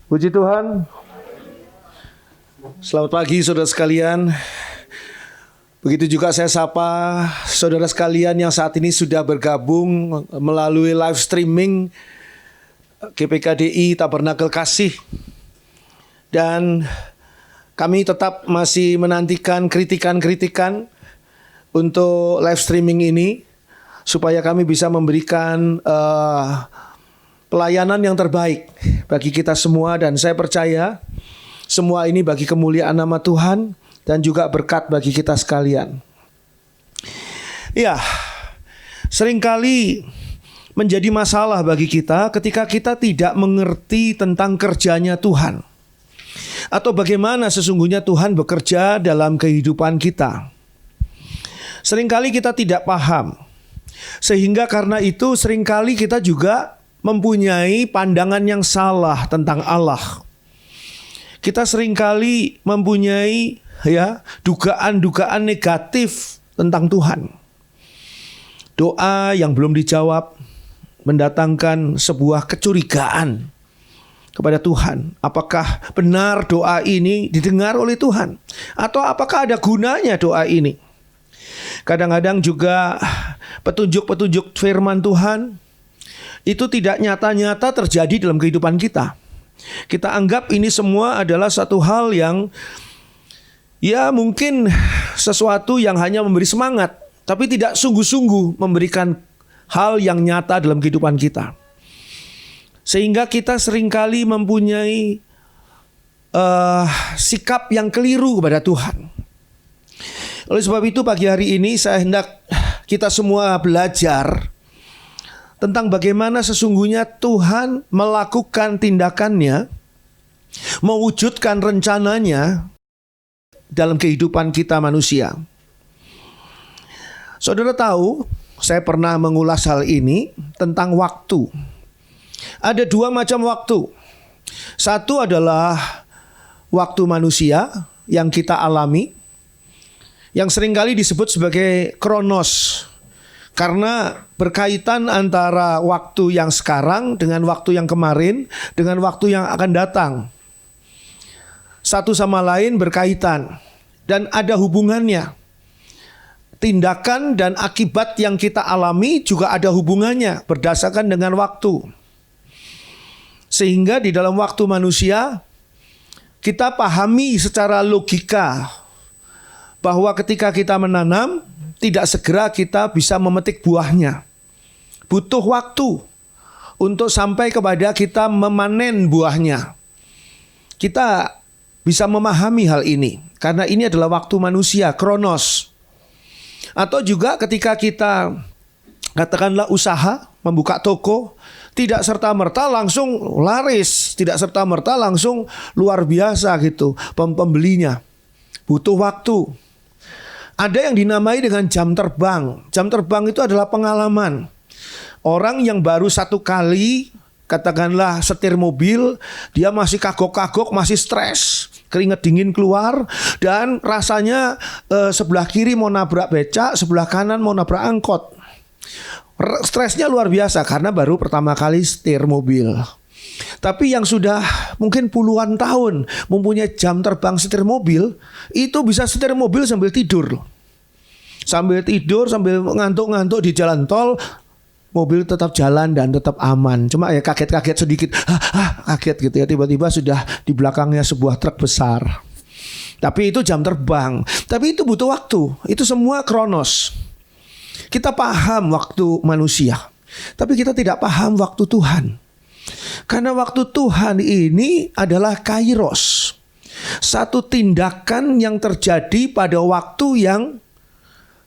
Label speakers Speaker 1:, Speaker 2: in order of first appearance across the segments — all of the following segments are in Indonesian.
Speaker 1: Puji Tuhan. Selamat pagi saudara sekalian. Begitu juga saya sapa saudara sekalian yang saat ini sudah bergabung melalui live streaming GPKDI Tabernakel Kasih. Dan kami tetap masih menantikan kritikan-kritikan untuk live streaming ini supaya kami bisa memberikan pelayanan yang terbaik bagi kita semua, dan saya percaya semua ini bagi kemuliaan nama Tuhan dan juga berkat bagi kita sekalian. Ya, seringkali menjadi masalah bagi kita ketika kita tidak mengerti tentang kerjanya Tuhan atau bagaimana sesungguhnya Tuhan bekerja dalam kehidupan kita. Seringkali kita tidak paham, sehingga karena itu seringkali kita juga mempunyai pandangan yang salah tentang Allah. Kita seringkali mempunyai dugaan-dugaan negatif tentang Tuhan. Doa yang belum dijawab mendatangkan sebuah kecurigaan kepada Tuhan. Apakah benar doa ini didengar oleh Tuhan? Atau apakah ada gunanya doa ini? Kadang-kadang juga petunjuk-petunjuk firman Tuhan itu tidak nyata-nyata terjadi dalam kehidupan kita. Kita anggap ini semua adalah satu hal yang mungkin sesuatu yang hanya memberi semangat, tapi tidak sungguh-sungguh memberikan hal yang nyata dalam kehidupan kita. Sehingga kita seringkali mempunyai sikap yang keliru kepada Tuhan. Oleh sebab itu pagi hari ini saya hendak kita semua belajar tentang bagaimana sesungguhnya Tuhan melakukan tindakannya, mewujudkan rencananya dalam kehidupan kita manusia. Saudara tahu, saya pernah mengulas hal ini tentang waktu. Ada dua macam waktu. Satu adalah waktu manusia yang kita alami, yang seringkali disebut sebagai kronos, karena berkaitan antara waktu yang sekarang dengan waktu yang kemarin, dengan waktu yang akan datang. Satu sama lain berkaitan dan ada hubungannya. Tindakan dan akibat yang kita alami juga ada hubungannya berdasarkan dengan waktu. Sehingga di dalam waktu manusia kita pahami secara logika bahwa ketika kita menanam, tidak segera kita bisa memetik buahnya. Butuh waktu untuk sampai kepada kita memanen buahnya. Kita bisa memahami hal ini karena ini adalah waktu manusia, kronos. Atau juga ketika kita katakanlah usaha, membuka toko, tidak serta-merta langsung laris, tidak serta-merta langsung luar biasa gitu pembelinya. Butuh waktu. Ada yang dinamai dengan jam terbang. Jam terbang itu adalah pengalaman. Orang yang baru satu kali, katakanlah setir mobil, dia masih kagok-kagok, masih stres, keringat dingin keluar, dan rasanya sebelah kiri mau nabrak becak, sebelah kanan mau nabrak angkot. Stresnya luar biasa karena baru pertama kali setir mobil. Tapi yang sudah mungkin puluhan tahun mempunyai jam terbang setir mobil, itu bisa setir mobil sambil tidur. Sambil tidur, sambil ngantuk-ngantuk di jalan tol, mobil tetap jalan dan tetap aman. Cuma ya kaget-kaget sedikit, kaget gitu ya, tiba-tiba sudah di belakangnya sebuah truk besar. Tapi itu jam terbang. Tapi itu butuh waktu. Itu semua kronos. Kita paham waktu manusia, tapi kita tidak paham waktu Tuhan. Karena waktu Tuhan ini adalah kairos. Satu tindakan yang terjadi pada waktu yang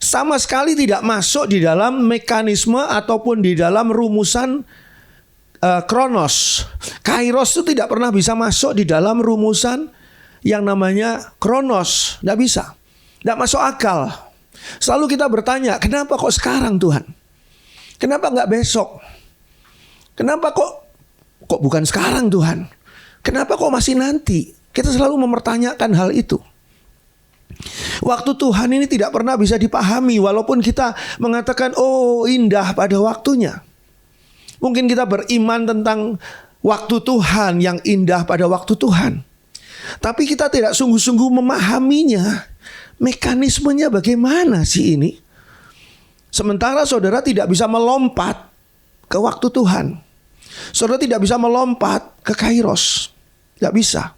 Speaker 1: sama sekali tidak masuk di dalam mekanisme ataupun di dalam rumusan kronos. Kairos itu tidak pernah bisa masuk di dalam rumusan yang namanya kronos. Tidak bisa. Tidak masuk akal. Selalu kita bertanya, kenapa kok sekarang Tuhan? Kenapa nggak besok? Kenapa kok bukan sekarang Tuhan? Kenapa kok masih nanti? Kita selalu mempertanyakan hal itu. Waktu Tuhan ini tidak pernah bisa dipahami, walaupun kita mengatakan oh indah pada waktunya. Mungkin kita beriman tentang waktu Tuhan, yang indah pada waktu Tuhan. Tapi kita tidak sungguh-sungguh memahaminya. Mekanismenya bagaimana sih ini? Sementara saudara tidak bisa melompat ke waktu Tuhan. Saudara tidak bisa melompat ke Kairos. Tidak bisa.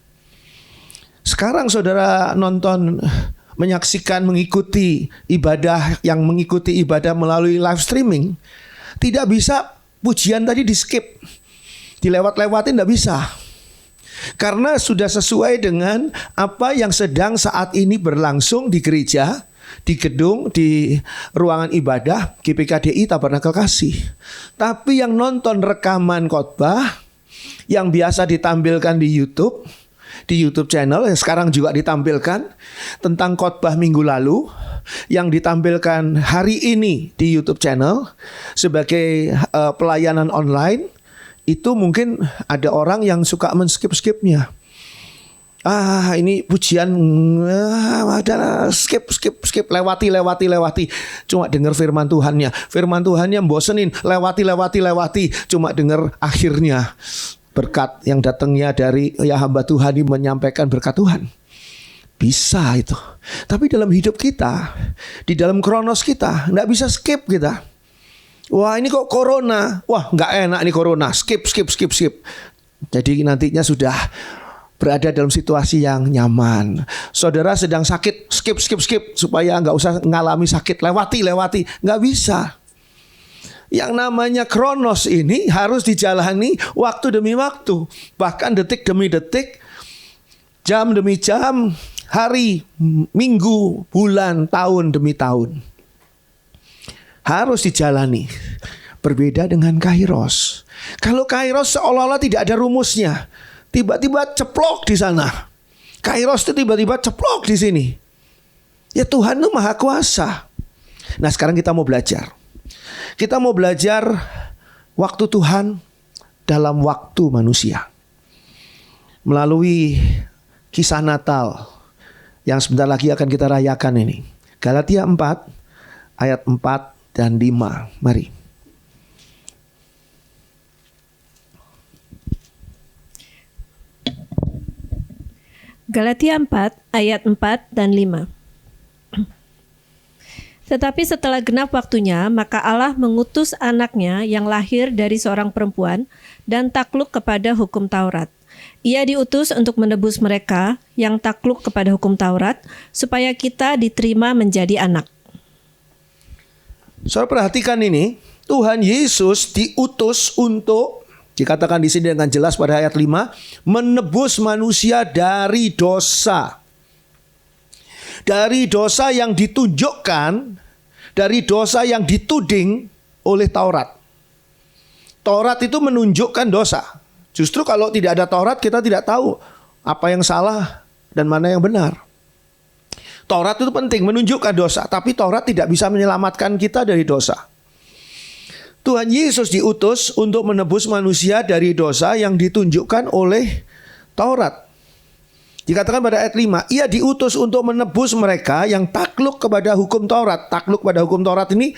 Speaker 1: Sekarang saudara nonton, menyaksikan, mengikuti ibadah, yang mengikuti ibadah melalui live streaming. Tidak bisa pujian tadi di skip, dilewat-lewatin, tidak bisa. Karena sudah sesuai dengan apa yang sedang saat ini berlangsung di gereja, di gedung, di ruangan ibadah GPKDI Tabernakel Kasih. Tapi yang nonton rekaman khotbah yang biasa ditampilkan di YouTube channel, yang sekarang juga ditampilkan tentang khotbah minggu lalu, yang ditampilkan hari ini di YouTube channel sebagai pelayanan online, itu mungkin ada orang yang suka men-skip-skipnya. Ini pujian, ada skip, lewati. Cuma dengar firman Tuhannya bosenin, lewati. Cuma dengar akhirnya. Berkat yang datangnya dari hamba Tuhan ini menyampaikan berkat Tuhan. Bisa itu. Tapi dalam hidup kita, di dalam kronos kita, nggak bisa skip kita. Wah, ini kok corona. Wah, nggak enak nih corona. Skip. Jadi nantinya sudah berada dalam situasi yang nyaman. Saudara sedang sakit, skip supaya nggak usah ngalami sakit. Lewati. Nggak bisa. Yang namanya kronos ini harus dijalani waktu demi waktu, bahkan detik demi detik, jam demi jam, hari, minggu, bulan, tahun demi tahun. Harus dijalani. Berbeda dengan Kairos. Kalau Kairos seolah-olah tidak ada rumusnya, tiba-tiba ceplok di sana. Kairos itu tiba-tiba ceplok di sini. Ya, Tuhan itu maha kuasa. Nah, sekarang kita mau belajar. Kita mau belajar waktu Tuhan dalam waktu manusia. Melalui kisah Natal yang sebentar lagi akan kita rayakan ini. Galatia 4 ayat 4 dan 5. Mari.
Speaker 2: Galatia 4 ayat 4 dan 5. Tetapi setelah genap waktunya, maka Allah mengutus anaknya yang lahir dari seorang perempuan dan takluk kepada hukum Taurat. Ia diutus untuk menebus mereka yang takluk kepada hukum Taurat, supaya kita diterima menjadi anak.
Speaker 1: Saudara perhatikan ini, Tuhan Yesus diutus untuk, dikatakan di sini dengan jelas pada ayat 5, menebus manusia dari dosa. Dari dosa yang ditunjukkan, dari dosa yang dituding oleh Taurat. Taurat itu menunjukkan dosa. Justru kalau tidak ada Taurat, kita tidak tahu apa yang salah dan mana yang benar. Taurat itu penting, menunjukkan dosa. Tapi Taurat tidak bisa menyelamatkan kita dari dosa. Tuhan Yesus diutus untuk menebus manusia dari dosa yang ditunjukkan oleh Taurat. Dikatakan pada ayat 5, ia diutus untuk menebus mereka yang takluk kepada hukum Taurat. Takluk pada hukum Taurat ini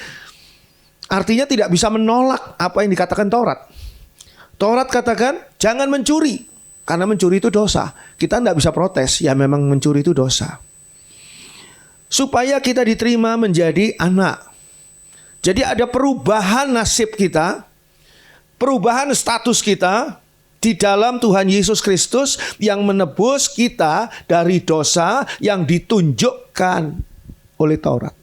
Speaker 1: artinya tidak bisa menolak apa yang dikatakan Taurat. Taurat katakan jangan mencuri, karena mencuri itu dosa. Kita tidak bisa protes, ya memang mencuri itu dosa. Supaya kita diterima menjadi anak. Jadi ada perubahan nasib kita, perubahan status kita di dalam Tuhan Yesus Kristus yang menebus kita dari dosa yang ditunjukkan oleh Taurat.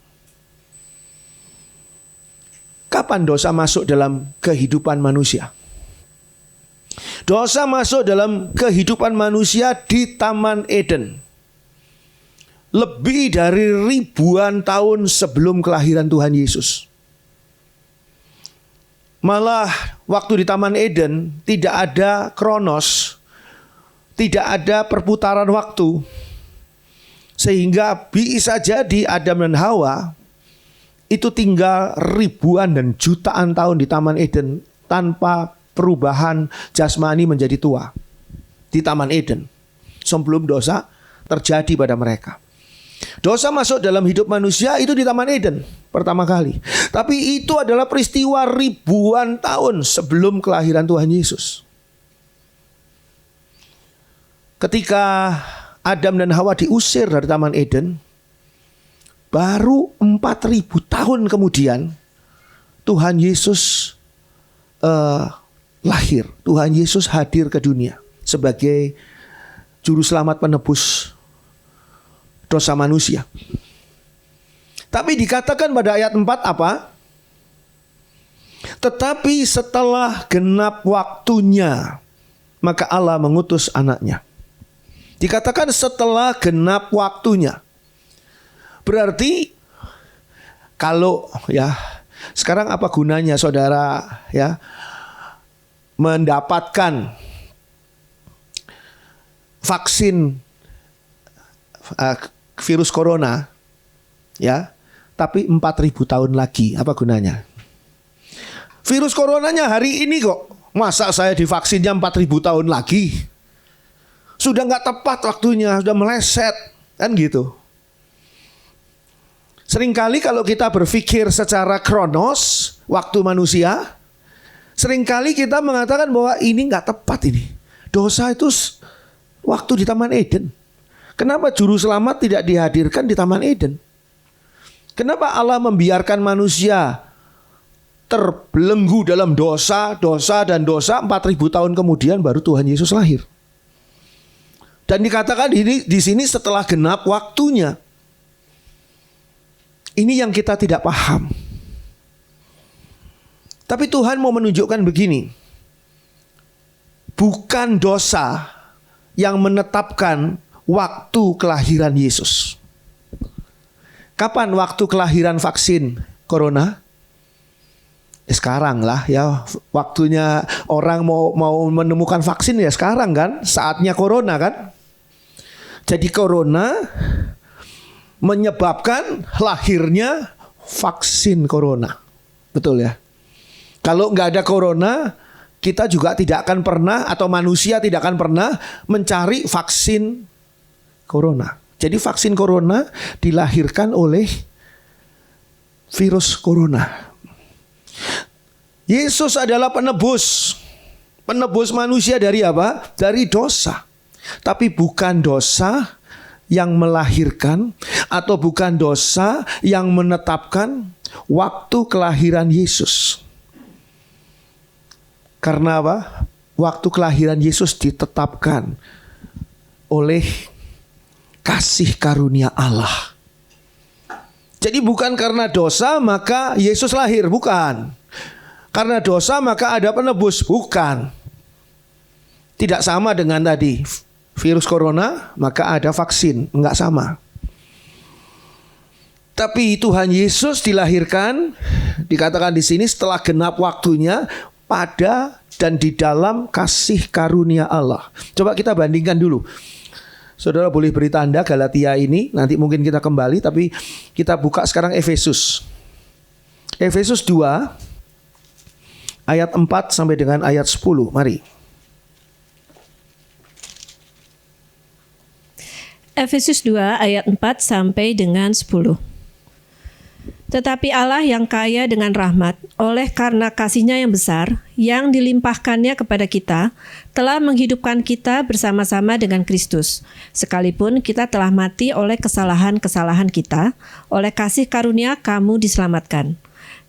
Speaker 1: Kapan dosa masuk dalam kehidupan manusia? Dosa masuk dalam kehidupan manusia di Taman Eden. Lebih dari ribuan tahun sebelum kelahiran Tuhan Yesus. Malah waktu di Taman Eden tidak ada kronos, tidak ada perputaran waktu. Sehingga bisa jadi Adam dan Hawa itu tinggal ribuan dan jutaan tahun di Taman Eden tanpa perubahan jasmani menjadi tua. Di Taman Eden sebelum dosa terjadi pada mereka. Dosa masuk dalam hidup manusia itu di Taman Eden pertama kali. Tapi itu adalah peristiwa ribuan tahun sebelum kelahiran Tuhan Yesus. ketika Adam dan Hawa diusir dari Taman Eden, baru 4.000 tahun kemudian Tuhan Yesus lahir. Tuhan Yesus hadir ke dunia sebagai juru selamat penebus dosa manusia. Tapi dikatakan pada ayat 4 apa? Tetapi setelah genap waktunya, maka Allah mengutus anaknya. Dikatakan setelah genap waktunya. Berarti kalau ya sekarang apa gunanya saudara ya mendapatkan vaksin virus corona ya, tapi 4.000 tahun lagi apa gunanya? Virus coronanya hari ini kok. Masa saya divaksinnya 4.000 tahun lagi? Sudah nggak tepat waktunya, sudah meleset, kan gitu. Seringkali kalau kita berpikir secara kronos waktu manusia, seringkali kita mengatakan bahwa ini nggak tepat ini. Dosa itu waktu di Taman Eden. Kenapa juru selamat tidak dihadirkan di Taman Eden? Kenapa Allah membiarkan manusia terbelenggu dalam dosa, dan dosa 4.000 tahun kemudian baru Tuhan Yesus lahir? Dan dikatakan di sini setelah genap waktunya. Ini yang kita tidak paham. Tapi Tuhan mau menunjukkan begini. Bukan dosa yang menetapkan waktu kelahiran Yesus. Kapan waktu kelahiran vaksin corona? Sekarang lah ya, waktunya orang mau menemukan vaksin ya sekarang kan, saatnya corona kan. Jadi corona menyebabkan lahirnya vaksin corona. Betul ya? Kalau nggak ada corona, kita juga tidak akan pernah, atau manusia tidak akan pernah mencari vaksin corona. Jadi vaksin corona dilahirkan oleh virus corona. Yesus adalah penebus. Penebus manusia dari apa? Dari dosa. Tapi bukan dosa yang melahirkan, atau bukan dosa yang menetapkan waktu kelahiran Yesus. Karena apa? Waktu kelahiran Yesus ditetapkan oleh kasih karunia Allah. Jadi bukan karena dosa maka Yesus lahir, bukan. Karena dosa maka ada penebus, bukan. Tidak sama dengan tadi virus corona maka ada vaksin, enggak sama. Tapi Tuhan Yesus dilahirkan, dikatakan di sini setelah genap waktunya, pada dan di dalam kasih karunia Allah. Coba kita bandingkan dulu. Saudara boleh beri tanda Galatia ini, nanti mungkin kita kembali, tapi kita buka sekarang Efesus. Efesus 2 ayat 4 sampai dengan ayat 10. Mari.
Speaker 2: Efesus 2 ayat 4 sampai dengan 10. Tetapi Allah yang kaya dengan rahmat, oleh karena kasih-Nya yang besar, yang dilimpahkannya kepada kita, telah menghidupkan kita bersama-sama dengan Kristus. Sekalipun kita telah mati oleh kesalahan-kesalahan kita, oleh kasih karunia kamu diselamatkan.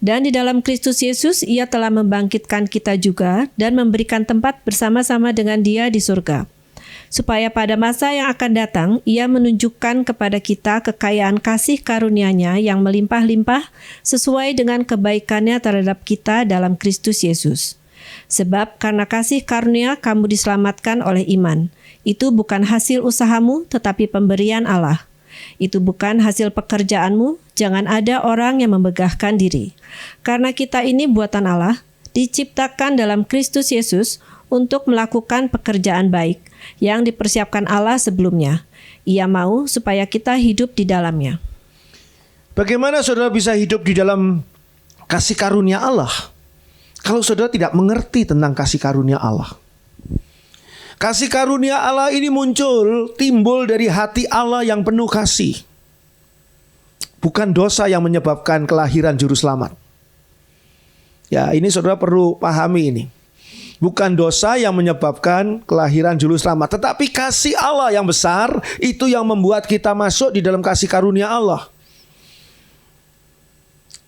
Speaker 2: Dan di dalam Kristus Yesus, Ia telah membangkitkan kita juga dan memberikan tempat bersama-sama dengan Dia di surga. Supaya pada masa yang akan datang, Ia menunjukkan kepada kita kekayaan kasih karunia-Nya yang melimpah-limpah sesuai dengan kebaikan-Nya terhadap kita dalam Kristus Yesus. Sebab karena kasih karunia kamu diselamatkan oleh iman. Itu bukan hasil usahamu, tetapi pemberian Allah. Itu bukan hasil pekerjaanmu, jangan ada orang yang membegahkan diri. Karena kita ini buatan Allah, diciptakan dalam Kristus Yesus untuk melakukan pekerjaan baik yang dipersiapkan Allah sebelumnya. Ia mau supaya kita hidup di dalamnya.
Speaker 1: Bagaimana saudara bisa hidup di dalam kasih karunia Allah kalau saudara tidak mengerti tentang kasih karunia Allah? Kasih karunia Allah ini timbul dari hati Allah yang penuh kasih. Bukan dosa yang menyebabkan kelahiran juru selamat. Ya, ini saudara perlu pahami ini. Bukan dosa yang menyebabkan kelahiran juru selamat, tetapi kasih Allah yang besar itu yang membuat kita masuk di dalam kasih karunia Allah.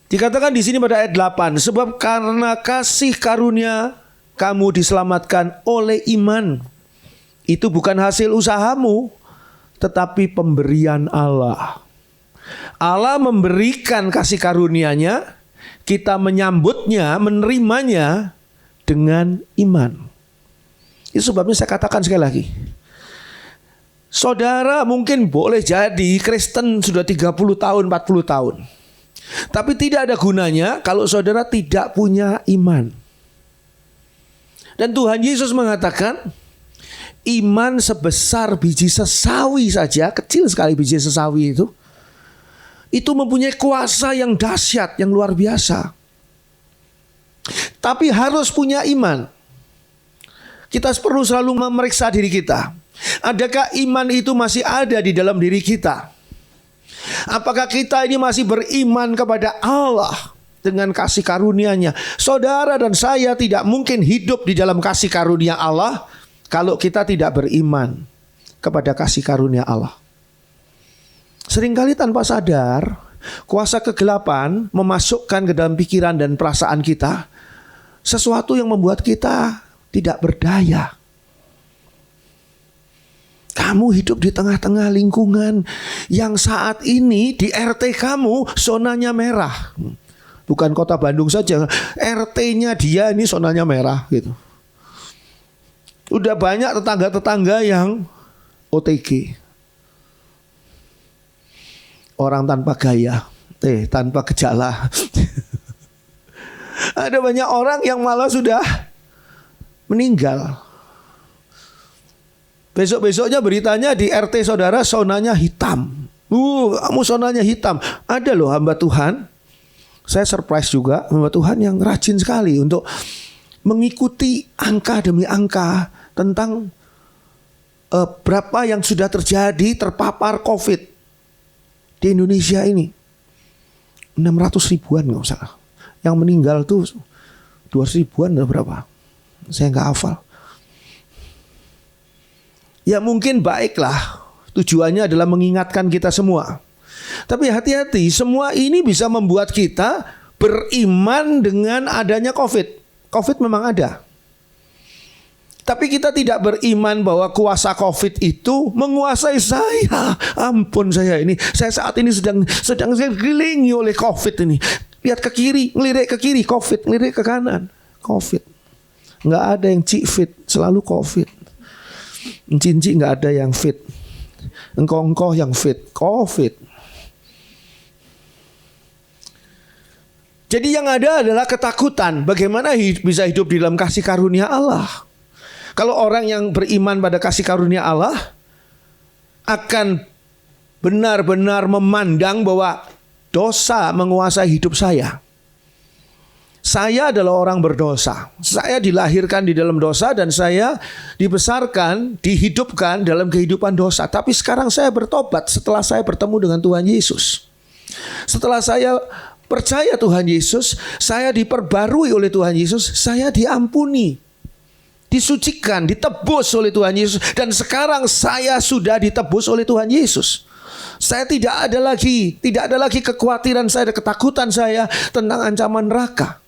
Speaker 1: Dikatakan di sini pada ayat 8, sebab karena kasih karunia kamu diselamatkan oleh iman. Itu bukan hasil usahamu, tetapi pemberian Allah. Allah memberikan kasih karunia-Nya, kita menyambutnya, menerimanya dengan iman. Itu sebabnya saya katakan sekali lagi, saudara mungkin boleh jadi Kristen sudah 30 tahun, 40 tahun, tapi tidak ada gunanya kalau saudara tidak punya iman. Dan Tuhan Yesus mengatakan, iman sebesar biji sesawi saja, kecil sekali biji sesawi itu mempunyai kuasa yang dahsyat, yang luar biasa. Tapi harus punya iman. Kita perlu selalu memeriksa diri kita. Adakah iman itu masih ada di dalam diri kita? Apakah kita ini masih beriman kepada Allah dengan kasih karunia-Nya? Saudara dan saya tidak mungkin hidup di dalam kasih karunia Allah kalau kita tidak beriman kepada kasih karunia Allah. Seringkali tanpa sadar, kuasa kegelapan memasukkan ke dalam pikiran dan perasaan kita sesuatu yang membuat kita tidak berdaya. Kamu hidup di tengah-tengah lingkungan yang saat ini di RT kamu zonanya merah. Bukan kota Bandung saja, RT-nya dia ini zonanya merah gitu. Udah banyak tetangga-tetangga yang OTG. Orang tanpa gaya, tanpa gejala. Ada banyak orang yang malah sudah meninggal. Besok-besoknya beritanya di RT saudara zonanya hitam. Kamu zonanya hitam. Ada loh hamba Tuhan. Saya surprise juga, hamba Tuhan yang rajin sekali untuk mengikuti angka demi angka tentang berapa yang sudah terjadi terpapar COVID di Indonesia ini. 600 ribuan nggak salah. Yang meninggal tuh 200 ribuan atau berapa? Saya nggak hafal. Ya mungkin baiklah, tujuannya adalah mengingatkan kita semua. Tapi hati-hati, semua ini bisa membuat kita beriman dengan adanya COVID. COVID memang ada. Tapi kita tidak beriman bahwa kuasa COVID itu menguasai saya. Ampun saya saat ini sedang saya dikelilingi oleh COVID ini. Lihat ke kiri, ngelirik ke kiri, COVID, ngelirik ke kanan, COVID. Nggak ada yang fit, selalu COVID. Cinci nggak ada yang fit. Engkongkoh yang fit, COVID. Jadi yang ada adalah ketakutan. Bagaimana bisa hidup di dalam kasih karunia Allah? Kalau orang yang beriman pada kasih karunia Allah akan benar-benar memandang bahwa dosa menguasai hidup saya. Saya adalah orang berdosa. Saya dilahirkan di dalam dosa dan saya dibesarkan, dihidupkan dalam kehidupan dosa. Tapi sekarang saya bertobat setelah saya bertemu dengan Tuhan Yesus. Setelah saya percaya Tuhan Yesus, saya diperbarui oleh Tuhan Yesus, saya diampuni, disucikan, ditebus oleh Tuhan Yesus. Dan sekarang saya sudah ditebus oleh Tuhan Yesus. Saya tidak ada lagi kekhawatiran saya, ketakutan saya tentang ancaman neraka.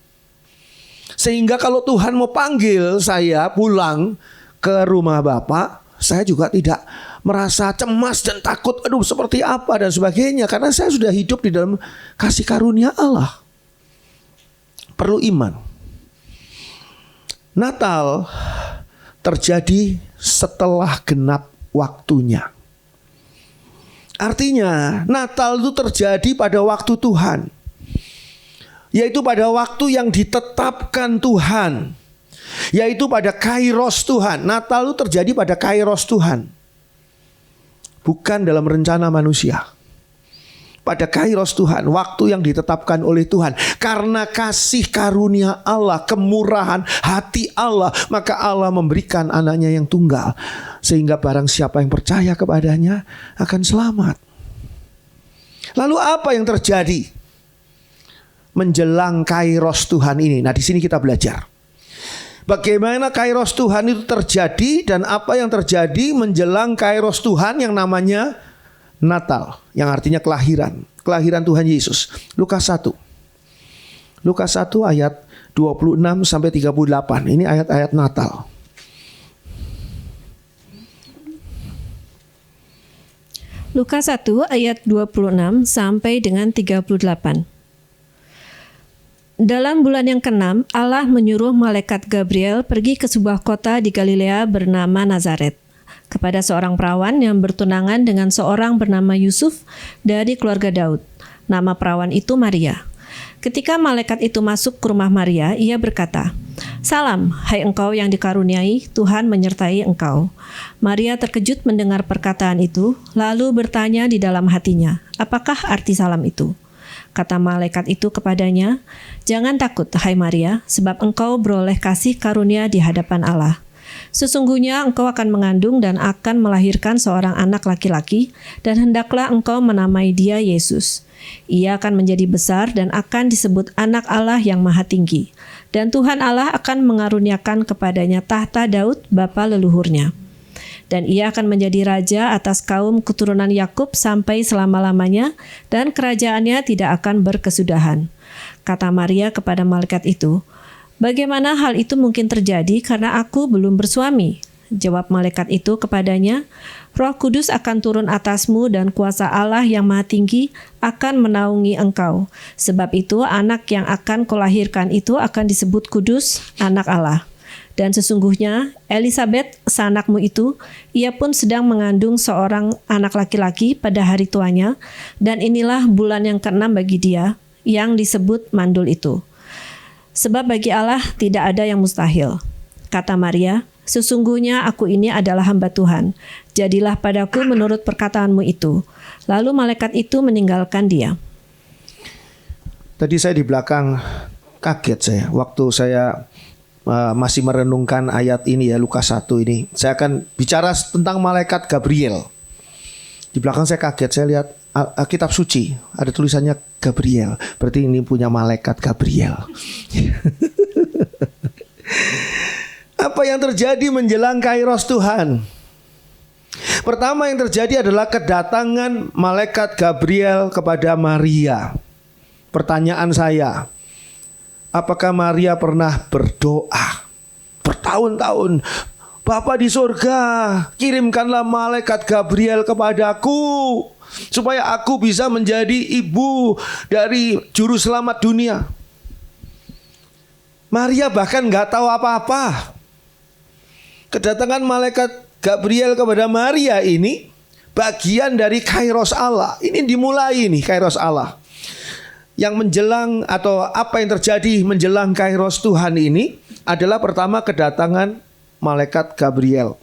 Speaker 1: Sehingga kalau Tuhan mau panggil saya pulang ke rumah Bapa, saya juga tidak merasa cemas dan takut, aduh seperti apa dan sebagainya. Karena saya sudah hidup di dalam kasih karunia Allah. Perlu iman. Natal terjadi setelah genap waktunya. Artinya Natal itu terjadi pada waktu Tuhan, yaitu pada waktu yang ditetapkan Tuhan, yaitu pada kairos Tuhan. Natal itu terjadi pada kairos Tuhan, bukan dalam rencana manusia. Pada kairos Tuhan, waktu yang ditetapkan oleh Tuhan. Karena kasih karunia Allah, kemurahan hati Allah, maka Allah memberikan anaknya yang tunggal, sehingga barang siapa yang percaya kepadanya akan selamat. Lalu apa yang terjadi menjelang kairos Tuhan ini? Nah, di sini kita belajar Bagaimana kairos Tuhan itu terjadi dan apa yang terjadi menjelang kairos Tuhan yang namanya Natal, yang artinya kelahiran Tuhan Yesus. Lukas 1 ayat 26 sampai 38. Ini ayat-ayat Natal.
Speaker 2: Lukas 1 ayat 26 sampai dengan 38. Dalam bulan yang ke-6, Allah menyuruh malaikat Gabriel pergi ke sebuah kota di Galilea bernama Nazaret, kepada seorang perawan yang bertunangan dengan seorang bernama Yusuf dari keluarga Daud. Nama perawan itu Maria. Ketika malaikat itu masuk ke rumah Maria, ia berkata, "Salam, hai engkau yang dikaruniai, Tuhan menyertai engkau." Maria terkejut mendengar perkataan itu, lalu bertanya di dalam hatinya, "Apakah arti salam itu?" Kata malaikat itu kepadanya, "Jangan takut, hai Maria, sebab engkau beroleh kasih karunia di hadapan Allah. Sesungguhnya engkau akan mengandung dan akan melahirkan seorang anak laki-laki, dan hendaklah engkau menamai dia Yesus. Ia akan menjadi besar dan akan disebut Anak Allah yang Maha Tinggi. Dan Tuhan Allah akan mengaruniakan kepadanya tahta Daud, bapa leluhurnya. Dan ia akan menjadi raja atas kaum keturunan Yakub sampai selama-lamanya, dan kerajaannya tidak akan berkesudahan." Kata Maria kepada malaikat itu, "Bagaimana hal itu mungkin terjadi karena aku belum bersuami?" Jawab malaikat itu kepadanya, "Roh Kudus akan turun atasmu dan kuasa Allah yang Maha Tinggi akan menaungi engkau. Sebab itu anak yang akan kau lahirkan itu akan disebut kudus, Anak Allah. Dan sesungguhnya Elisabet, seanakmu itu, ia pun sedang mengandung seorang anak laki-laki pada hari tuanya, dan inilah bulan yang ke-6 bagi dia, yang disebut mandul itu. Sebab bagi Allah tidak ada yang mustahil." Kata Maria, "Sesungguhnya aku ini adalah hamba Tuhan. Jadilah padaku menurut perkataanmu itu." Lalu malaikat itu meninggalkan dia.
Speaker 1: Tadi saya di belakang kaget saya waktu saya masih merenungkan ayat ini ya, Lukas 1 ini. Saya akan bicara tentang malaikat Gabriel. Di belakang saya kaget, saya lihat kitab suci ada tulisannya Gabriel. Berarti ini punya malaikat Gabriel. Apa yang terjadi menjelang kairos Tuhan? Pertama yang terjadi adalah kedatangan malaikat Gabriel kepada Maria. Pertanyaan saya, apakah Maria pernah berdoa bertahun-tahun, "Bapa di surga, kirimkanlah malaikat Gabriel kepadaku supaya aku bisa menjadi ibu dari juru selamat dunia"? Maria bahkan nggak tahu apa-apa. Kedatangan malaikat Gabriel kepada Maria ini bagian dari kairos Allah. Ini dimulai nih kairos Allah. Yang menjelang atau apa yang terjadi menjelang kairos Tuhan ini adalah pertama kedatangan malaikat Gabriel.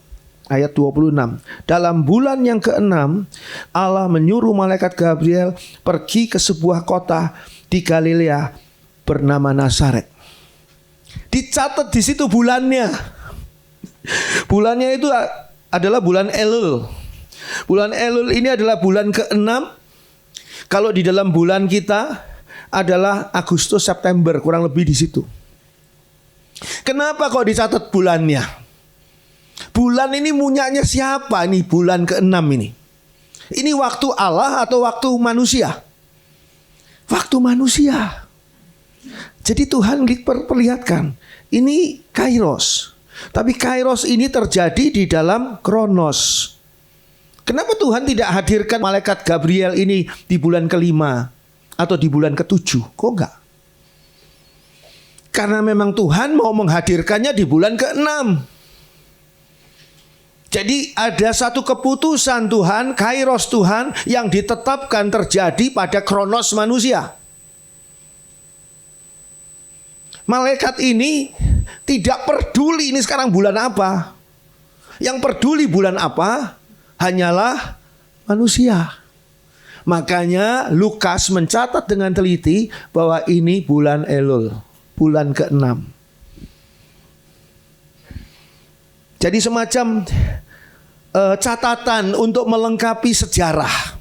Speaker 1: Ayat 26. Dalam bulan yang ke-6, Allah menyuruh malaikat Gabriel pergi ke sebuah kota di Galilea bernama Nazaret. Dicatat di situ bulannya. Bulannya itu adalah bulan Elul. Bulan Elul ini adalah bulan ke-6. Kalau di dalam bulan kita adalah Agustus September, kurang lebih di situ. Kenapa kok dicatat bulannya? Bulan ini punyanya siapa nih, bulan ke-6 ini? Ini waktu Allah atau waktu manusia? Waktu manusia. Jadi Tuhan perlihatkan, ini kairos. Tapi kairos ini terjadi di dalam kronos. Kenapa Tuhan tidak hadirkan malaikat Gabriel ini di bulan ke-5 atau di bulan ke-7? Kok enggak? Karena memang Tuhan mau menghadirkannya di bulan ke-6. Jadi ada satu keputusan Tuhan, kairos Tuhan yang ditetapkan terjadi pada kronos manusia. Malaikat ini tidak peduli ini sekarang bulan apa. Yang peduli bulan apa hanyalah manusia. Makanya Lukas mencatat dengan teliti bahwa ini bulan Elul, bulan ke-6. Jadi semacam catatan untuk melengkapi sejarah.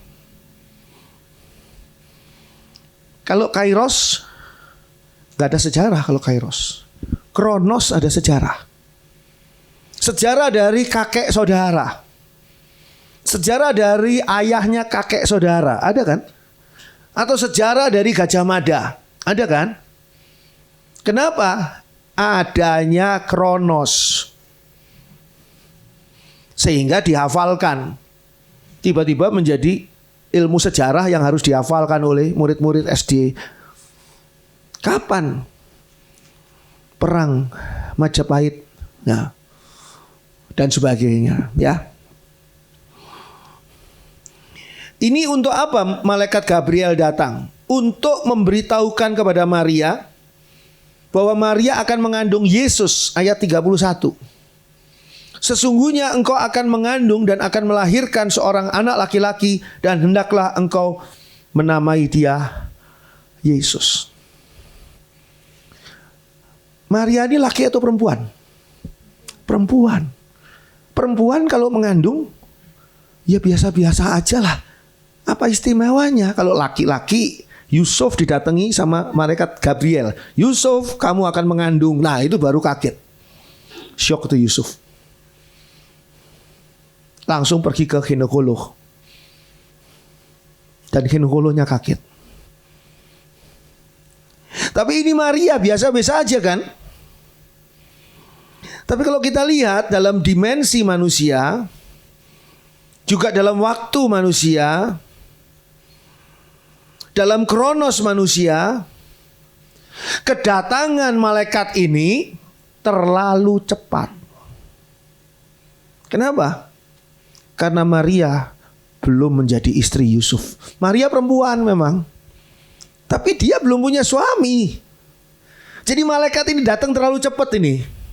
Speaker 1: Kalau kairos, gak ada sejarah kalau kairos. kronos, ada sejarah. Sejarah dari kakek saudara. Sejarah dari ayahnya kakek saudara, ada kan? Atau sejarah dari Gajah Mada, ada kan? Kenapa? Adanya kronos. Sehingga dihafalkan. Tiba-tiba menjadi ilmu sejarah yang harus dihafalkan oleh murid-murid SD. Kapan perang Majapahit? Nah, dan sebagainya, ya. Ini untuk apa malaikat Gabriel datang? Untuk memberitahukan kepada Maria bahwa Maria akan mengandung Yesus, ayat 31. Sesungguhnya engkau akan mengandung dan akan melahirkan seorang anak laki-laki, dan hendaklah engkau menamai dia Yesus. Maria ini laki atau perempuan? Perempuan. Perempuan kalau mengandung, ya biasa-biasa aja lah. Apa istimewanya? Kalau laki-laki, Yusuf didatangi sama malaikat Gabriel. Yusuf, kamu akan mengandung. Nah, itu baru kaget. Syok tuh Yusuf. Langsung pergi ke ginekolog. Dan ginekolognya kaget. Tapi ini Maria biasa-biasa aja kan? Tapi kalau kita lihat dalam dimensi manusia, juga dalam waktu manusia, dalam kronos manusia, kedatangan malaikat ini terlalu cepat. Kenapa? Karena Maria belum menjadi istri Yusuf. Maria perempuan memang, tapi dia belum punya suami. Jadi malaikat ini datang terlalu cepat ini.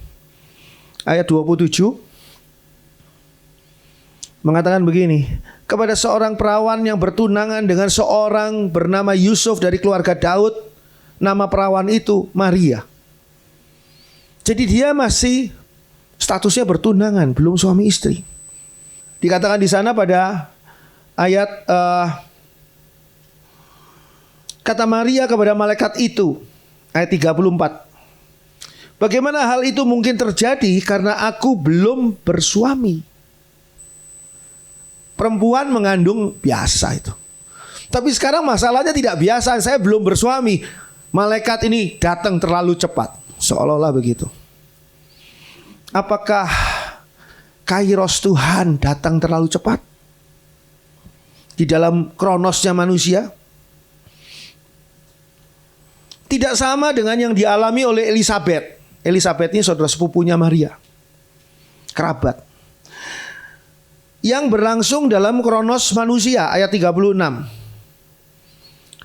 Speaker 1: Ayat 27 mengatakan begini, kepada seorang perawan yang bertunangan dengan seorang bernama Yusuf dari keluarga Daud, nama perawan itu Maria. Jadi dia masih statusnya bertunangan, belum suami istri. Dikatakan di sana pada ayat kata Maria kepada malaikat itu, ayat 34. Bagaimana hal itu mungkin terjadi karena aku belum bersuami? Perempuan mengandung biasa itu. Tapi sekarang masalahnya tidak biasa, saya belum bersuami. Malaikat ini datang terlalu cepat, seolah-olah begitu. Apakah kairos Tuhan datang terlalu cepat di dalam kronosnya manusia? Tidak sama dengan yang dialami oleh Elisabet. Elisabet ini saudara sepupunya Maria, kerabat, yang berlangsung dalam kronos manusia, ayat 36.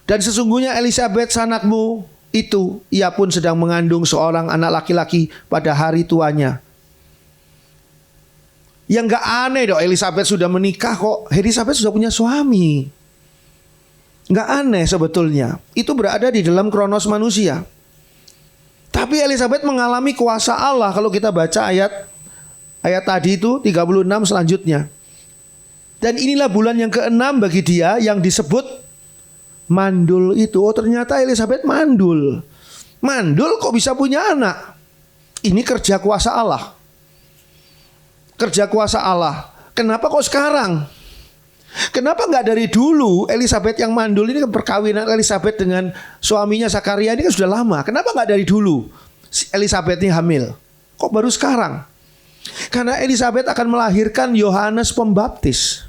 Speaker 1: Dan sesungguhnya Elisabet sanakmu itu, ia pun sedang mengandung seorang anak laki-laki pada hari tuanya. Yang gak aneh dong, Elisabet sudah menikah kok. Elisabet sudah punya suami. Gak aneh sebetulnya. Itu berada di dalam kronos manusia. Tapi Elisabet mengalami kuasa Allah. Kalau kita baca ayat tadi itu 36 selanjutnya. Dan inilah bulan yang ke-6 bagi dia yang disebut mandul itu. Oh, ternyata Elisabet mandul. Mandul kok bisa punya anak? Ini kerja kuasa Allah. Kerja kuasa Allah. Kenapa kok sekarang? Kenapa nggak dari dulu? Elisabet yang mandul ini kan, perkawinan Elisabet dengan suaminya Zakaria ini kan sudah lama. Kenapa nggak dari dulu Elisabet ini hamil? Kok baru sekarang? Karena Elisabet akan melahirkan Yohanes Pembaptis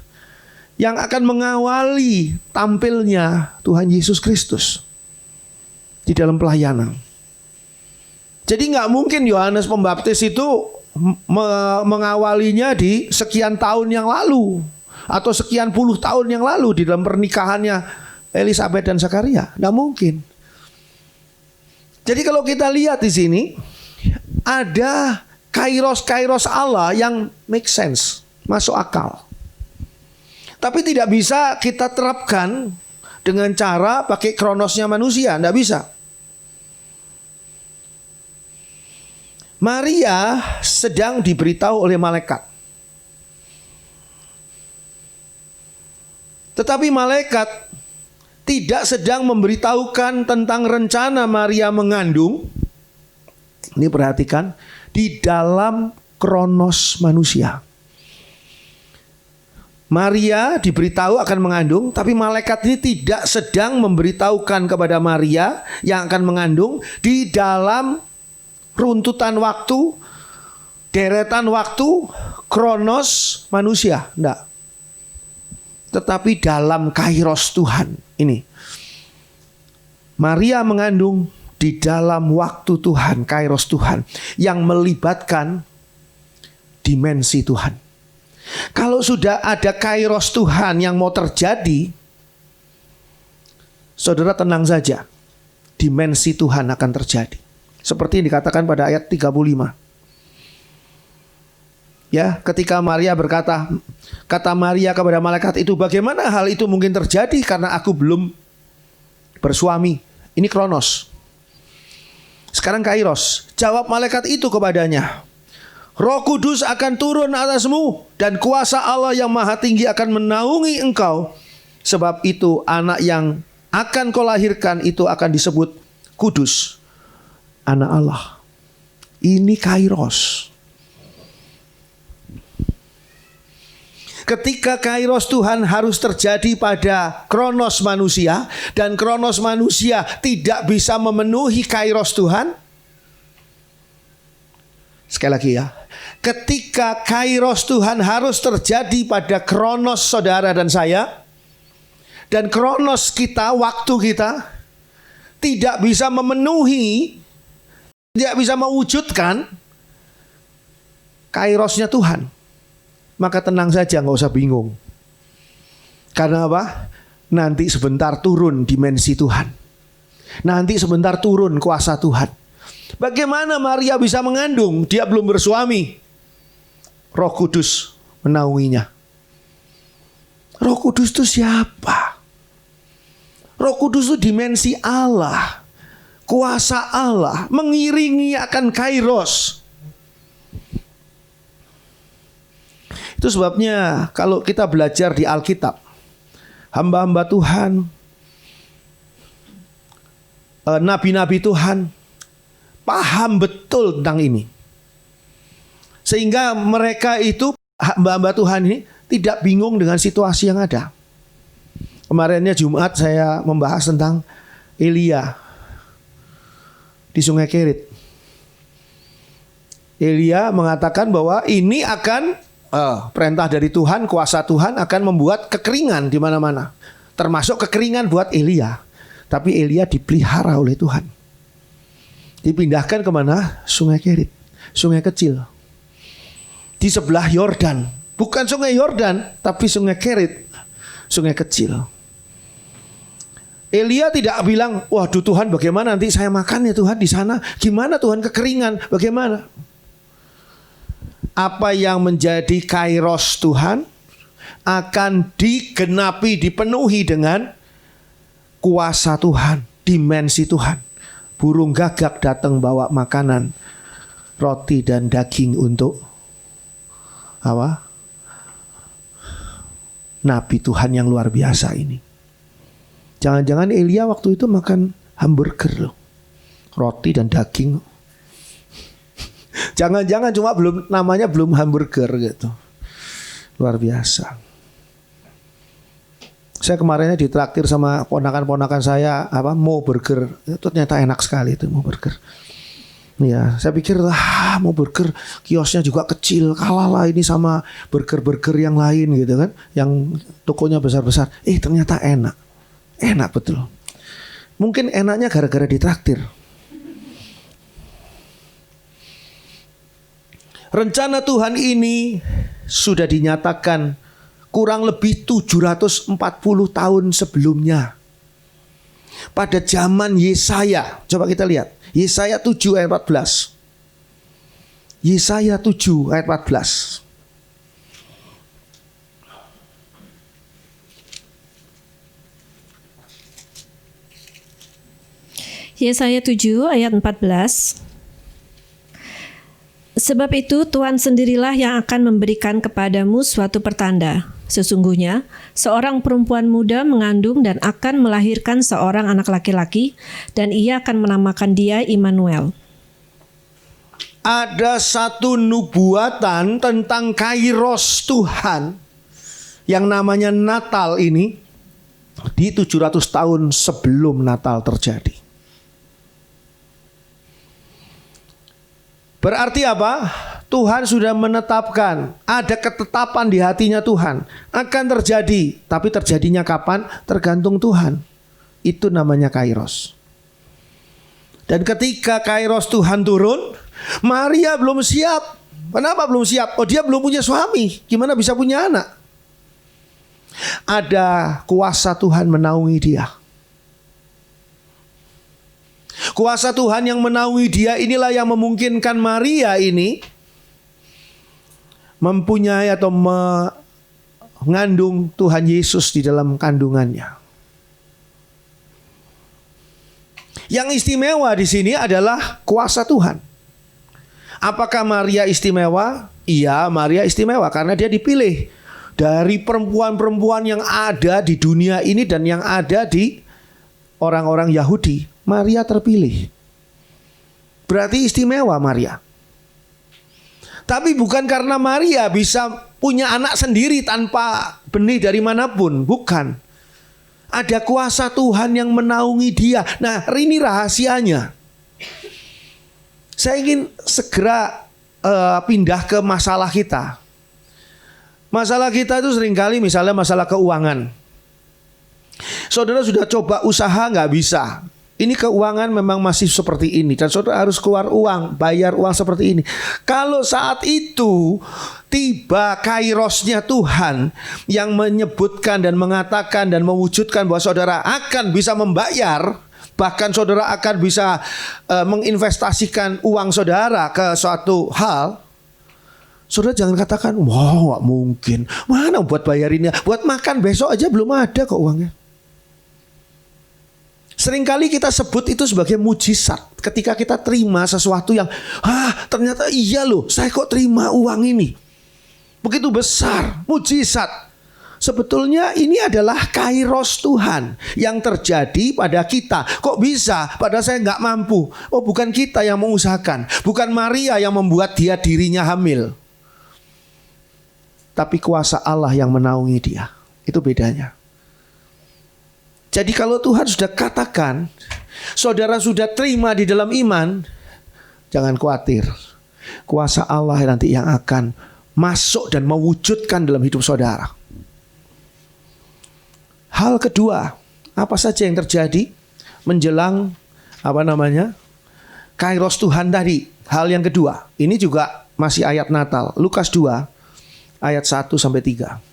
Speaker 1: yang akan mengawali tampilnya Tuhan Yesus Kristus di dalam pelayanan. Jadi nggak mungkin Yohanes Pembaptis itu mengawalinya di sekian tahun yang lalu atau sekian puluh tahun yang lalu di dalam pernikahannya Elisabet dan Zakaria. Nggak mungkin. Jadi kalau kita lihat di sini ada kairos Allah yang make sense, masuk akal. Tapi tidak bisa kita terapkan dengan cara pakai kronosnya manusia, nggak bisa. Maria sedang diberitahu oleh malaikat. Tetapi malaikat tidak sedang memberitahukan tentang rencana Maria mengandung, Ini perhatikan, di dalam kronos manusia. Maria diberitahu akan mengandung, tapi malaikat ini tidak sedang memberitahukan kepada Maria yang akan mengandung di dalam runtutan waktu, deretan waktu, kronos manusia. Enggak. Tetapi dalam kairos Tuhan. Ini. Maria mengandung di dalam waktu Tuhan, kairos Tuhan, yang melibatkan dimensi Tuhan. Kalau sudah ada kairos Tuhan yang mau terjadi, saudara tenang saja, dimensi Tuhan akan terjadi. Seperti yang dikatakan pada ayat 35. Ya, ketika Maria berkata, kata Maria kepada malaikat itu, bagaimana hal itu mungkin terjadi karena aku belum bersuami. Ini kronos. Sekarang kairos. Jawab malaikat itu kepadanya, Roh Kudus akan turun atasmu dan kuasa Allah yang maha tinggi akan menaungi engkau. Sebab itu anak yang akan kau lahirkan itu akan disebut kudus, anak Allah. Ini kairos. Ketika kairos Tuhan harus terjadi pada kronos manusia, dan kronos manusia tidak bisa memenuhi kairos Tuhan. Sekali lagi ya, ketika kairos Tuhan harus terjadi pada kronos saudara dan saya, dan kronos kita, waktu kita tidak bisa memenuhi, tidak bisa mewujudkan kairosnya Tuhan, maka tenang saja, nggak usah bingung. Karena apa? Nanti sebentar turun dimensi Tuhan. Nanti sebentar turun kuasa Tuhan. Bagaimana Maria bisa mengandung? Dia belum bersuami. Roh Kudus menaunginya. Roh Kudus itu siapa? Roh Kudus itu dimensi Allah, kuasa Allah, mengiringi akan kairos. Itu sebabnya kalau kita belajar di Alkitab, hamba-hamba Tuhan, nabi-nabi Tuhan paham betul tentang ini. Sehingga mereka itu, hamba-hamba Tuhan ini, tidak bingung dengan situasi yang ada. Kemarinnya Jumat saya membahas tentang Elia di Sungai Kerit. Elia mengatakan bahwa ini akan perintah dari Tuhan, kuasa Tuhan akan membuat kekeringan di mana-mana. Termasuk kekeringan buat Elia. Tapi Elia dipelihara oleh Tuhan. Dipindahkan kemana? Sungai Kerit. Sungai kecil. Di sebelah Yordan. Bukan sungai Yordan, tapi sungai Kerit. Sungai kecil. Elia tidak bilang, waduh Tuhan bagaimana nanti saya makan ya Tuhan di sana. Gimana Tuhan kekeringan? Bagaimana? Apa yang menjadi kairos Tuhan akan digenapi, dipenuhi dengan kuasa Tuhan, dimensi Tuhan. Burung gagak datang bawa makanan, roti dan daging untuk apa? Nabi Tuhan yang luar biasa ini. Jangan-jangan Elia waktu itu makan hamburger, roti dan daging. Jangan-jangan cuma namanya belum hamburger gitu. Luar biasa. Saya kemarinnya ditraktir sama ponakan-ponakan saya mau burger. Itu ternyata enak sekali itu mau burger. Ya, saya pikir mau burger kiosnya juga kecil, kalah lah ini sama burger-burger yang lain gitu kan, yang tokonya besar-besar. Ternyata enak. Enak betul. Mungkin enaknya gara-gara ditraktir. Rencana Tuhan ini sudah dinyatakan kurang lebih 740 tahun sebelumnya. Pada zaman Yesaya. Coba kita lihat. Yesaya 7 ayat 14. Yesaya 7 ayat 14.
Speaker 2: Yesaya 7 ayat 14. Sebab itu Tuhan sendirilah yang akan memberikan kepadamu suatu pertanda. Sesungguhnya seorang perempuan muda mengandung dan akan melahirkan seorang anak laki-laki, dan ia akan menamakan dia Immanuel.
Speaker 1: ada satu nubuatan tentang kairos Tuhan yang namanya Natal ini di 700 tahun sebelum Natal terjadi. Berarti apa? Tuhan sudah menetapkan, ada ketetapan di hatinya Tuhan akan terjadi, tapi terjadinya kapan? Tergantung Tuhan. Itu namanya kairos. Dan ketika kairos Tuhan turun, Maria belum siap. Kenapa belum siap? Oh, dia belum punya suami. Gimana bisa punya anak? Ada kuasa Tuhan menaungi dia. Kuasa Tuhan yang menaungi dia inilah yang memungkinkan Maria ini mempunyai atau mengandung Tuhan Yesus di dalam kandungannya. Yang istimewa di sini adalah kuasa Tuhan. Apakah Maria istimewa? Iya, Maria istimewa karena dia dipilih dari perempuan-perempuan yang ada di dunia ini dan yang ada di orang-orang Yahudi. Maria terpilih. Berarti istimewa Maria. Tapi bukan karena Maria bisa punya anak sendiri tanpa benih dari manapun. Bukan. Ada kuasa Tuhan yang menaungi dia. Nah, ini rahasianya. Saya ingin segera pindah ke masalah kita. Masalah kita itu seringkali misalnya masalah keuangan. Saudara sudah coba usaha nggak bisa. Ini keuangan memang masih seperti ini dan saudara harus keluar uang, bayar uang seperti ini. Kalau saat itu tiba kairosnya Tuhan yang menyebutkan dan mengatakan dan mewujudkan bahwa saudara akan bisa membayar, bahkan saudara akan bisa menginvestasikan uang saudara ke suatu hal, saudara jangan katakan, wah gak mungkin, mana buat bayarinnya, buat makan besok aja belum ada kok uangnya. Seringkali kita sebut itu sebagai mujizat. Ketika kita terima sesuatu yang ternyata iya loh, saya kok terima uang ini. Begitu besar, mujizat. Sebetulnya ini adalah kairos Tuhan yang terjadi pada kita. Kok bisa? Padahal saya nggak mampu. Oh, bukan kita yang mengusahakan. Bukan Maria yang membuat dia dirinya hamil. Tapi kuasa Allah yang menaungi dia. Itu bedanya. Jadi kalau Tuhan sudah katakan, saudara sudah terima di dalam iman, jangan khawatir. Kuasa Allah nanti yang akan masuk dan mewujudkan dalam hidup saudara. Hal kedua, apa saja yang terjadi menjelang kairos Tuhan tadi. Hal yang kedua, ini juga masih ayat Natal. Lukas 2 ayat 1 sampai 3.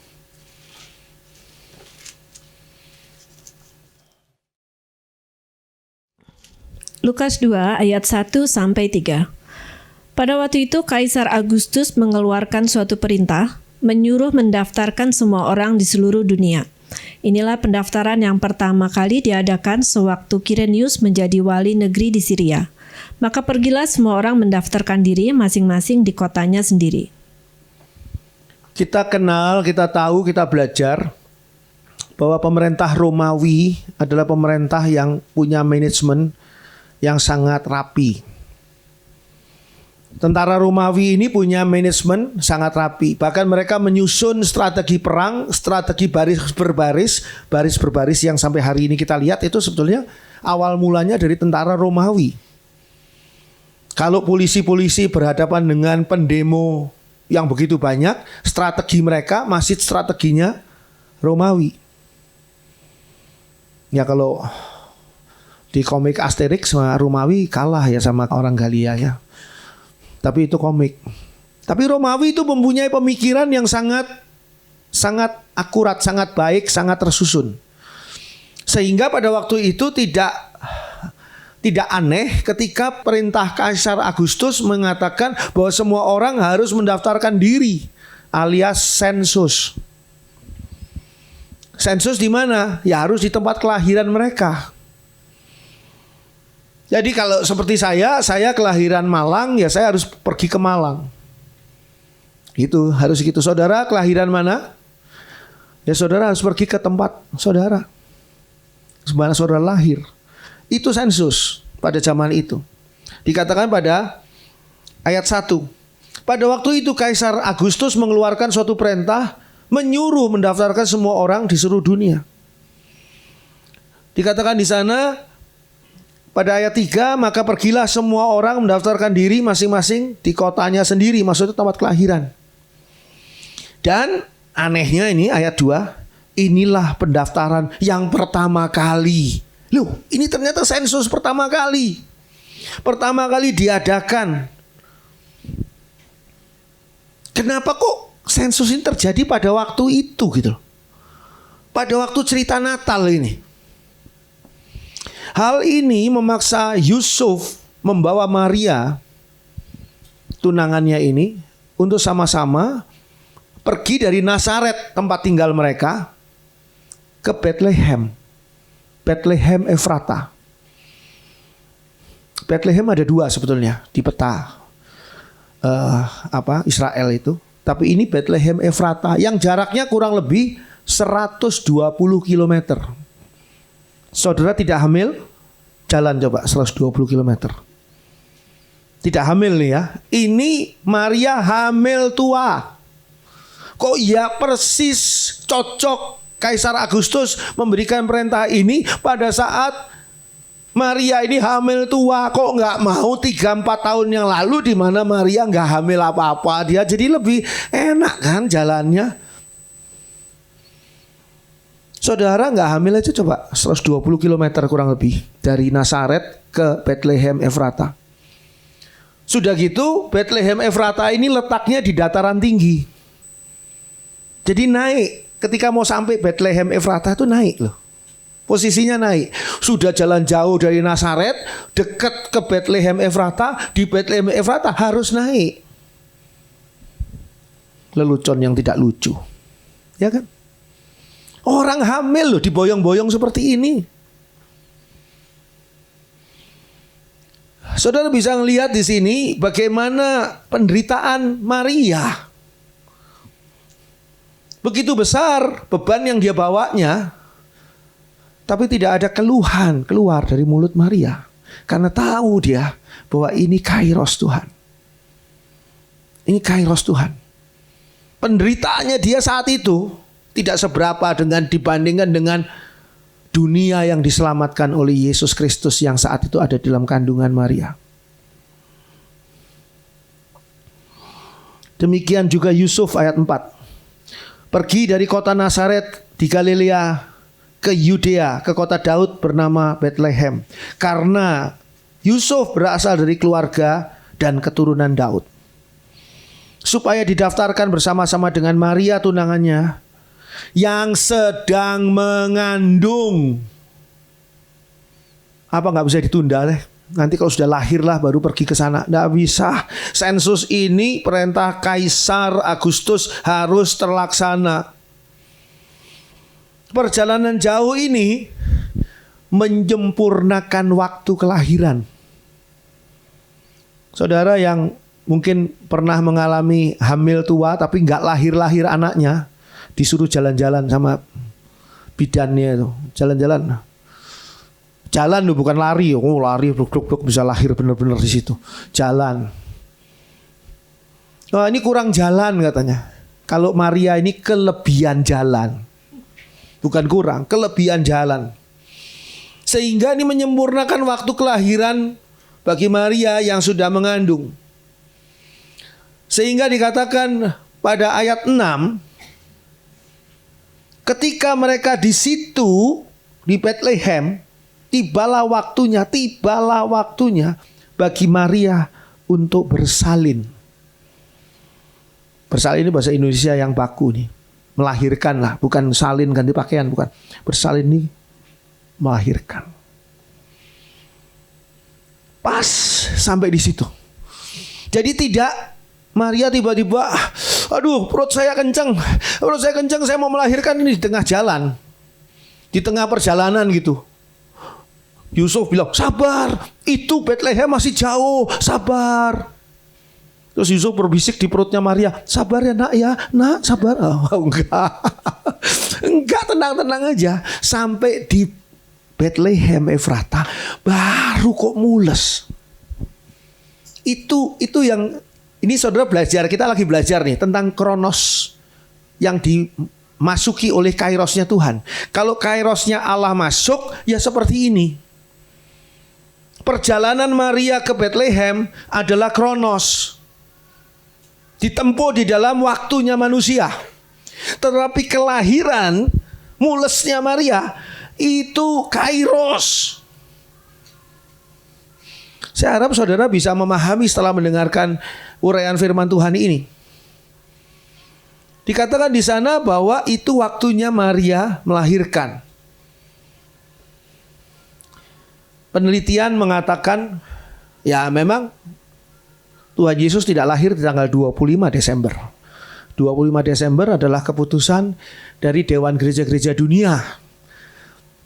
Speaker 2: Lukas 2 ayat 1 sampai 3. Pada waktu itu Kaisar Agustus mengeluarkan suatu perintah menyuruh mendaftarkan semua orang di seluruh dunia. Inilah pendaftaran yang pertama kali diadakan sewaktu Kirenius menjadi wali negeri di Syria. Maka pergilah semua orang mendaftarkan diri masing-masing di kotanya sendiri.
Speaker 1: Kita kenal, kita tahu, kita belajar bahwa pemerintah Romawi adalah pemerintah yang punya manajemen yang sangat rapi. Tentara Romawi ini punya manajemen sangat rapi. Bahkan mereka menyusun strategi perang, strategi baris berbaris yang sampai hari ini kita lihat itu sebetulnya awal mulanya dari tentara Romawi. Kalau polisi-polisi berhadapan dengan pendemo yang begitu banyak, strategi mereka masih strateginya Romawi. Ya kalau di komik Asterix sama Romawi kalah ya sama orang Galia ya. Tapi itu komik. Tapi Romawi itu mempunyai pemikiran yang sangat akurat, sangat baik, sangat tersusun. Sehingga pada waktu itu tidak aneh ketika perintah Kaisar Agustus mengatakan bahwa semua orang harus mendaftarkan diri alias sensus. Sensus di mana? Ya harus di tempat kelahiran mereka. Jadi kalau seperti saya kelahiran Malang, ya saya harus pergi ke Malang. Itu harus gitu. Saudara kelahiran mana? Ya saudara harus pergi ke tempat saudara. Mana saudara lahir. Itu sensus pada zaman itu. Dikatakan pada ayat 1. Pada waktu itu Kaisar Agustus mengeluarkan suatu perintah menyuruh mendaftarkan semua orang di seluruh dunia. Dikatakan di sana pada ayat 3, maka pergilah semua orang mendaftarkan diri masing-masing di kotanya sendiri, maksudnya tempat kelahiran. Dan anehnya ini ayat 2, inilah pendaftaran yang pertama kali. Loh, ini ternyata sensus pertama kali. Pertama kali diadakan. Kenapa kok sensus ini terjadi pada waktu itu gitu? Pada waktu cerita Natal ini. Hal ini memaksa Yusuf membawa Maria, tunangannya ini, untuk sama-sama pergi dari Nazaret tempat tinggal mereka ke Bethlehem. Bethlehem Efrata. Bethlehem ada 2 sebetulnya di peta Israel itu. Tapi ini Bethlehem Efrata yang jaraknya kurang lebih 120 km. Saudara tidak hamil, jalan coba 120 km. Tidak hamil nih ya. Ini Maria hamil tua. Kok ya persis cocok Kaisar Agustus memberikan perintah ini pada saat Maria ini hamil tua. Kok nggak mau 3-4 tahun yang lalu di mana Maria nggak hamil apa-apa. Dia jadi lebih enak kan jalannya. Saudara nggak hamil aja coba 120 km kurang lebih dari Nazaret ke Bethlehem Efrata. Sudah gitu Bethlehem Efrata ini letaknya di dataran tinggi. Jadi naik, ketika mau sampai Bethlehem Efrata itu naik loh. Posisinya naik. Sudah jalan jauh dari Nazaret, dekat ke Bethlehem Efrata, di Bethlehem Efrata harus naik. Lelucon yang tidak lucu. Ya kan? Orang hamil loh diboyong-boyong seperti ini. Saudara bisa melihat di sini bagaimana penderitaan Maria. Begitu besar beban yang dia bawanya, tapi tidak ada keluhan keluar dari mulut Maria. Karena tahu dia bahwa ini kairos Tuhan. Ini kairos Tuhan. Penderitaannya dia saat itu tidak seberapa dibandingkan dengan dunia yang diselamatkan oleh Yesus Kristus yang saat itu ada dalam kandungan Maria. Demikian juga Yusuf ayat 4. Pergi dari kota Nazaret di Galilea ke Yudea, ke kota Daud bernama Bethlehem. Karena Yusuf berasal dari keluarga dan keturunan Daud. Supaya didaftarkan bersama-sama dengan Maria tunangannya yang sedang mengandung. Apa nggak bisa ditunda deh? Nanti kalau sudah lahir lah baru pergi ke sana. Nggak bisa. Sensus ini perintah Kaisar Agustus harus terlaksana. Perjalanan jauh ini menyempurnakan waktu kelahiran. Saudara yang mungkin pernah mengalami hamil tua tapi nggak lahir-lahir anaknya, disuruh jalan-jalan sama bidannya itu, jalan-jalan. Jalan loh, bukan lari. Oh, lari bluk-bluk bisa lahir benar-benar di situ. Jalan. Wah, ini kurang jalan katanya. Kalau Maria ini kelebihan jalan. Bukan kurang, kelebihan jalan. Sehingga ini menyempurnakan waktu kelahiran bagi Maria yang sudah mengandung. Sehingga dikatakan pada ayat 6, ketika mereka di situ di Bethlehem, tibalah waktunya bagi Maria untuk bersalin. Bersalin ini bahasa Indonesia yang baku nih. Melahirkan lah, bukan salin ganti pakaian, bukan. Bersalin ini melahirkan. Pas sampai di situ. Jadi tidak Maria tiba-tiba, aduh perut saya kenceng, saya mau melahirkan, ini di tengah jalan. Di tengah perjalanan gitu. Yusuf bilang, sabar, itu Bethlehem masih jauh, sabar. Terus Yusuf berbisik di perutnya Maria, sabar ya nak, sabar. Oh, enggak, tenang aja. Sampai di Bethlehem Efrata, baru kok mules. Itu yang ini saudara belajar, kita lagi belajar nih tentang kronos yang dimasuki oleh kairosnya Tuhan. Kalau kairosnya Allah masuk, ya seperti ini. Perjalanan Maria ke Bethlehem adalah kronos, ditempuh di dalam waktunya manusia. Tetapi kelahiran mulesnya Maria itu kairos. Saya harap saudara bisa memahami setelah mendengarkan uraian firman Tuhan ini. Dikatakan di sana bahwa itu waktunya Maria melahirkan. Penelitian mengatakan ya memang Tuhan Yesus tidak lahir di tanggal 25 Desember. 25 Desember adalah keputusan dari Dewan Gereja-Gereja Dunia.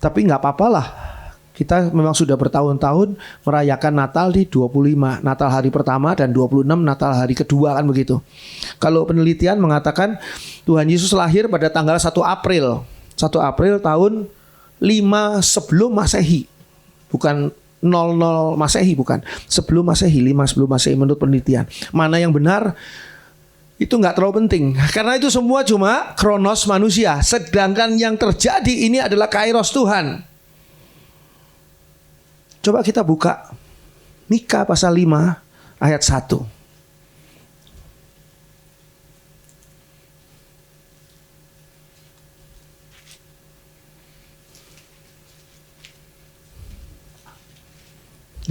Speaker 1: Tapi nggak apa-apalah. Kita memang sudah bertahun-tahun merayakan Natal di 25, Natal hari pertama dan 26 Natal hari kedua kan begitu. Kalau penelitian mengatakan Tuhan Yesus lahir pada tanggal 1 April. 1 April tahun 5 sebelum Masehi. Bukan 00 Masehi, bukan. Sebelum Masehi, 5 sebelum Masehi menurut penelitian. Mana yang benar? Itu nggak terlalu penting. Karena itu semua cuma kronos manusia. Sedangkan yang terjadi ini adalah kairos Tuhan. Coba kita buka Mika pasal 5 ayat 1.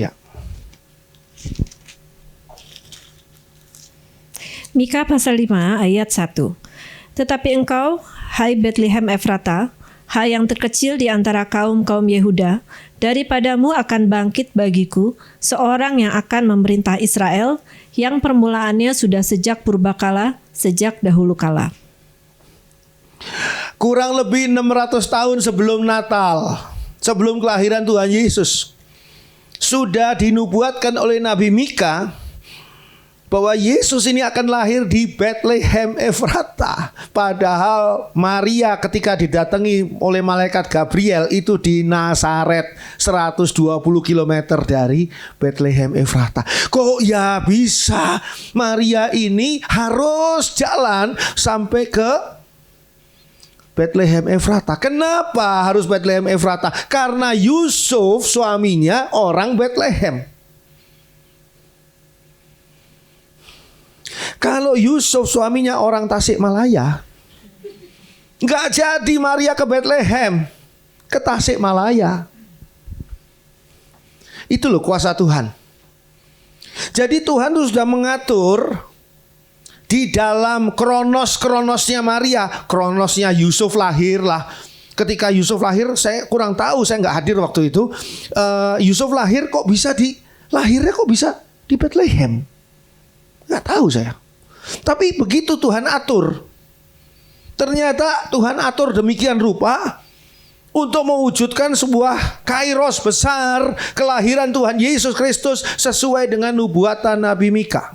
Speaker 1: Ya.
Speaker 2: Mika pasal 5 ayat 1. Tetapi engkau, hai Bethlehem Efrata, hai yang terkecil di antara kaum-kaum Yehuda, daripadamu akan bangkit bagiku seorang yang akan memerintah Israel, yang permulaannya sudah sejak purbakala, sejak dahulu kala.
Speaker 1: Kurang lebih 600 tahun sebelum Natal, sebelum kelahiran Tuhan Yesus, sudah dinubuatkan oleh Nabi Mika bahwa Yesus ini akan lahir di Bethlehem Efrata. Padahal Maria ketika didatangi oleh malaikat Gabriel itu di Nazaret, 120 km dari Bethlehem Efrata. Kok ya bisa Maria ini harus jalan sampai ke Bethlehem Efrata? Kenapa harus Bethlehem Efrata? Karena Yusuf suaminya orang Bethlehem. Kalau Yusuf suaminya orang Tasikmalaya, nggak jadi Maria ke Bethlehem, ke Tasikmalaya. Itu loh kuasa Tuhan. Jadi Tuhan itu sudah mengatur di dalam kronosnya Maria. Kronosnya Yusuf lahir lah. Ketika Yusuf lahir, saya kurang tahu, saya nggak hadir waktu itu. Yusuf lahir kok bisa lahirnya kok bisa di Bethlehem? Nggak tahu saya. Tapi begitu Tuhan atur. Ternyata Tuhan atur demikian rupa untuk mewujudkan sebuah kairos besar kelahiran Tuhan Yesus Kristus sesuai dengan nubuatan Nabi Mika.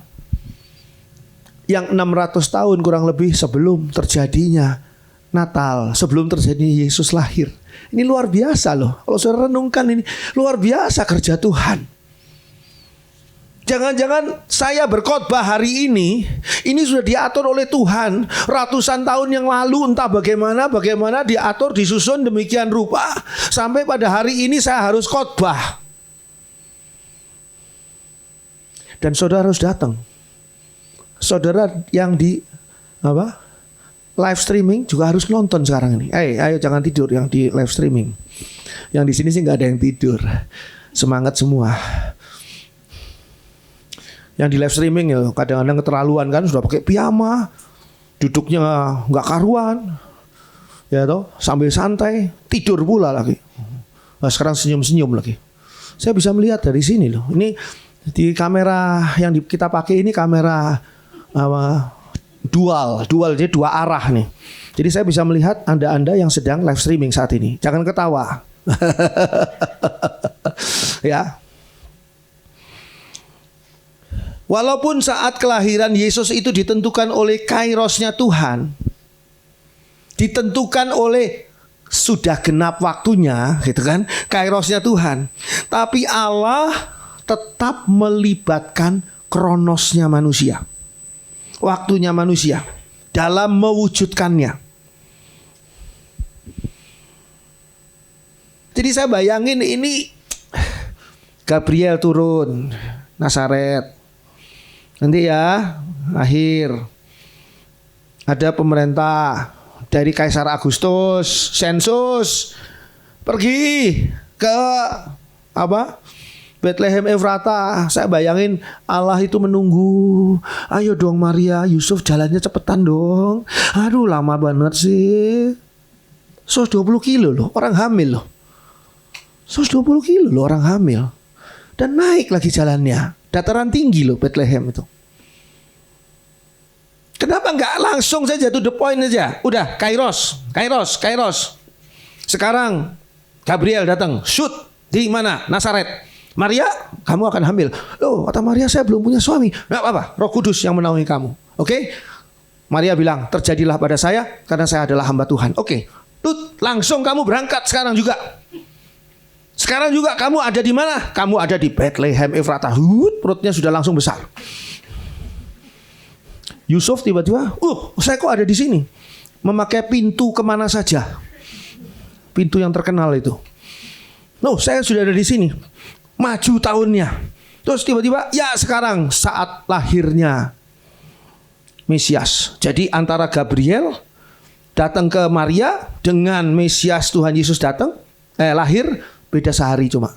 Speaker 1: Yang 600 tahun kurang lebih sebelum terjadinya Natal, sebelum terjadi Yesus lahir. Ini luar biasa loh. Kalau saudara renungkan ini luar biasa kerja Tuhan. Jangan-jangan saya berkhotbah hari ini sudah diatur oleh Tuhan ratusan tahun yang lalu, entah bagaimana diatur, disusun demikian rupa sampai pada hari ini saya harus khotbah. Dan saudara harus datang. Saudara yang di live streaming juga harus nonton sekarang ini. Ayo jangan tidur yang di live streaming. Yang di sini sih nggak ada yang tidur. Semangat semua. Yang di live streaming ya kadang-kadang keterlaluan kan, sudah pakai piyama, duduknya nggak karuan, ya toh, sambil santai, tidur pula lagi. Nah, sekarang senyum-senyum lagi. Saya bisa melihat dari sini loh. Ini di kamera yang kita pakai ini kamera dual, jadi dua arah nih. Jadi saya bisa melihat Anda yang sedang live streaming saat ini. Jangan ketawa. Ya. Walaupun saat kelahiran Yesus itu ditentukan oleh kairosnya Tuhan, ditentukan oleh sudah genap waktunya, gitu kan, kairosnya Tuhan. Tapi Allah tetap melibatkan kronosnya manusia, waktunya manusia dalam mewujudkannya. Jadi saya bayangin ini Gabriel turun Nazaret, nanti ya akhir ada pemerintah dari Kaisar Agustus sensus pergi ke Bethlehem Efrata. Saya bayangin Allah itu menunggu. Ayo dong Maria, Yusuf jalannya cepetan dong. Aduh lama banget sih. 120 kilo loh orang hamil loh. 120 kilo loh orang hamil. Dan naik lagi jalannya. Dataran tinggi loh Bethlehem itu. Kenapa nggak langsung saja to the point aja? Udah Kairos. Sekarang Gabriel datang, shoot di mana? Nazaret. Maria, kamu akan hamil. Loh, kata Maria, saya belum punya suami. Nggak apa-apa, Roh Kudus yang menaungi kamu. Oke? Maria bilang, terjadilah pada saya karena saya adalah hamba Tuhan. Oke. Tut, langsung kamu berangkat sekarang juga. Sekarang juga kamu ada di mana? Kamu ada di Bethlehem Efrata. Perutnya sudah langsung besar. Yusuf tiba-tiba, saya kok ada di sini? Memakai pintu kemana saja? Pintu yang terkenal itu. Saya sudah ada di sini. Maju tahunnya. Terus tiba-tiba, ya sekarang saat lahirnya Mesias. Jadi antara Gabriel datang ke Maria dengan Mesias Tuhan Yesus datang, lahir beda sehari cuma.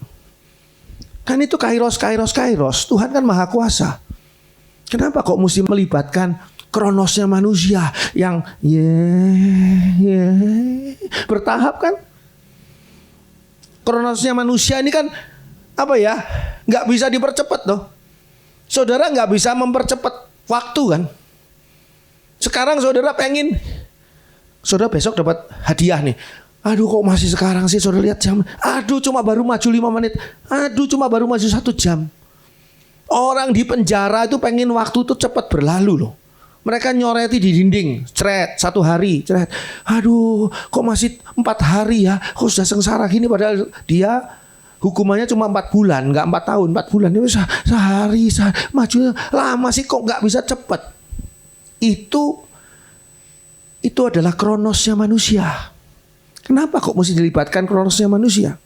Speaker 1: Kan itu Kairos. Tuhan kan maha kuasa. Kenapa kok mesti melibatkan kronosnya manusia yang bertahap kan? Kronosnya manusia ini kan nggak bisa dipercepat loh. Saudara nggak bisa mempercepat waktu kan? Sekarang saudara pengen, saudara besok dapat hadiah nih. Aduh kok masih sekarang sih, saudara lihat jam. Aduh cuma baru maju 5 menit. Aduh cuma baru maju 1 jam. Orang di penjara itu pengen waktu itu cepat berlalu loh. Mereka nyoreti di dinding, cret 1 hari, cret. Aduh, kok masih 4 hari ya? Kok sudah sengsara gini padahal dia hukumannya cuma 4 bulan, nggak 4 tahun, 4 bulan. Ini sehari, maju lama sih kok nggak bisa cepat. Itu adalah kronosnya manusia. Kenapa kok mesti dilibatkan kronosnya manusia?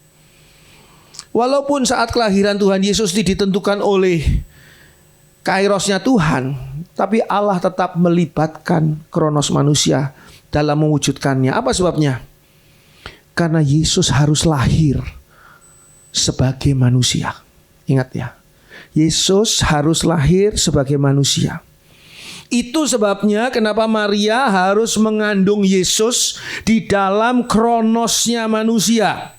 Speaker 1: Walaupun saat kelahiran Tuhan Yesus ditentukan oleh kairosnya Tuhan, tapi Allah tetap melibatkan kronos manusia dalam mewujudkannya. Apa sebabnya? Karena Yesus harus lahir sebagai manusia. Ingat ya, Yesus harus lahir sebagai manusia. Itu sebabnya kenapa Maria harus mengandung Yesus di dalam kronosnya manusia.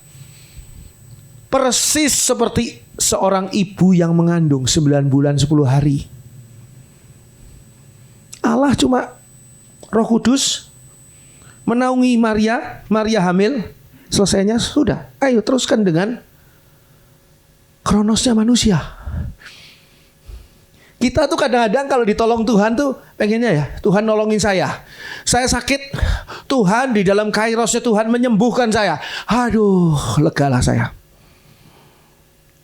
Speaker 1: Persis seperti seorang ibu yang mengandung 9 bulan 10 hari. Allah cuma Roh Kudus menaungi Maria hamil, selesainya sudah. Ayo teruskan dengan kronosnya manusia. Kita tuh kadang-kadang kalau ditolong Tuhan tuh pengennya ya, Tuhan nolongin saya. Saya sakit, Tuhan di dalam kairosnya Tuhan menyembuhkan saya. Aduh, legalah saya.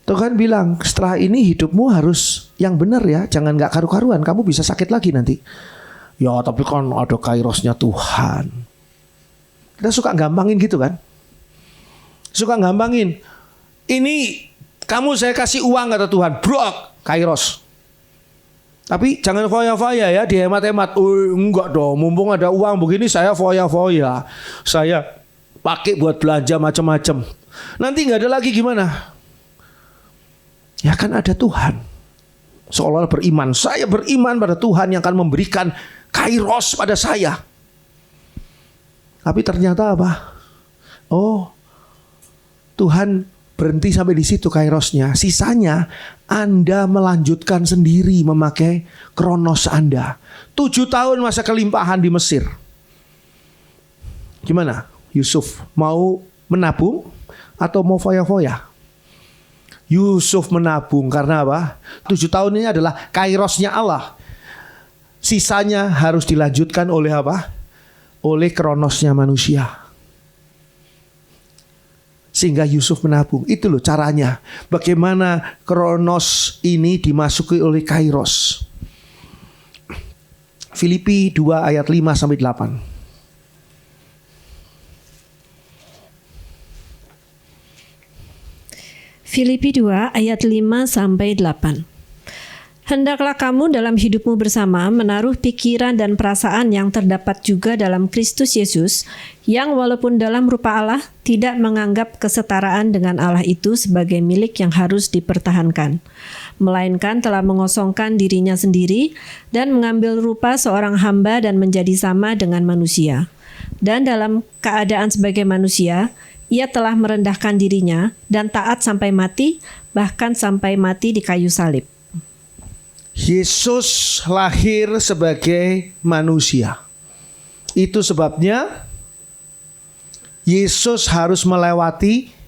Speaker 1: Tuhan bilang, setelah ini hidupmu harus yang benar ya, jangan gak karu-karuan, kamu bisa sakit lagi nanti. Ya tapi kan ada kairosnya Tuhan. Kita suka gampangin gitu kan. Suka gampangin. Ini kamu saya kasih uang kata Tuhan, brok, kairos. Tapi jangan foya-foya ya, dihemat-hemat. Enggak dong, mumpung ada uang begini saya foya-foya. Saya pakai buat belanja macam-macam. Nanti gak ada lagi gimana? Ya kan ada Tuhan. Seolah-olah beriman. Saya beriman pada Tuhan yang akan memberikan kairos pada saya. Tapi ternyata apa? Oh, Tuhan berhenti sampai di situ kairosnya. Sisanya Anda melanjutkan sendiri memakai kronos Anda. 7 tahun masa kelimpahan di Mesir. Gimana? Yusuf mau menabung atau mau foya-foya? Yusuf menabung karena apa? 7 tahun ini adalah kairosnya Allah. Sisanya harus dilanjutkan oleh apa? Oleh kronosnya manusia. Sehingga Yusuf menabung. Itu loh caranya. Bagaimana Kronos ini dimasuki oleh Kairos. Filipi 2 ayat 5 sampai 8.
Speaker 2: Filipi 2 ayat 5 sampai 8. Hendaklah kamu dalam hidupmu bersama menaruh pikiran dan perasaan yang terdapat juga dalam Kristus Yesus, yang walaupun dalam rupa Allah tidak menganggap kesetaraan dengan Allah itu sebagai milik yang harus dipertahankan, melainkan telah mengosongkan dirinya sendiri dan mengambil rupa seorang hamba dan menjadi sama dengan manusia. Dan dalam keadaan sebagai manusia, ia telah merendahkan dirinya dan taat sampai mati, bahkan sampai mati di kayu salib.
Speaker 1: Yesus lahir sebagai manusia. Itu sebabnya Yesus harus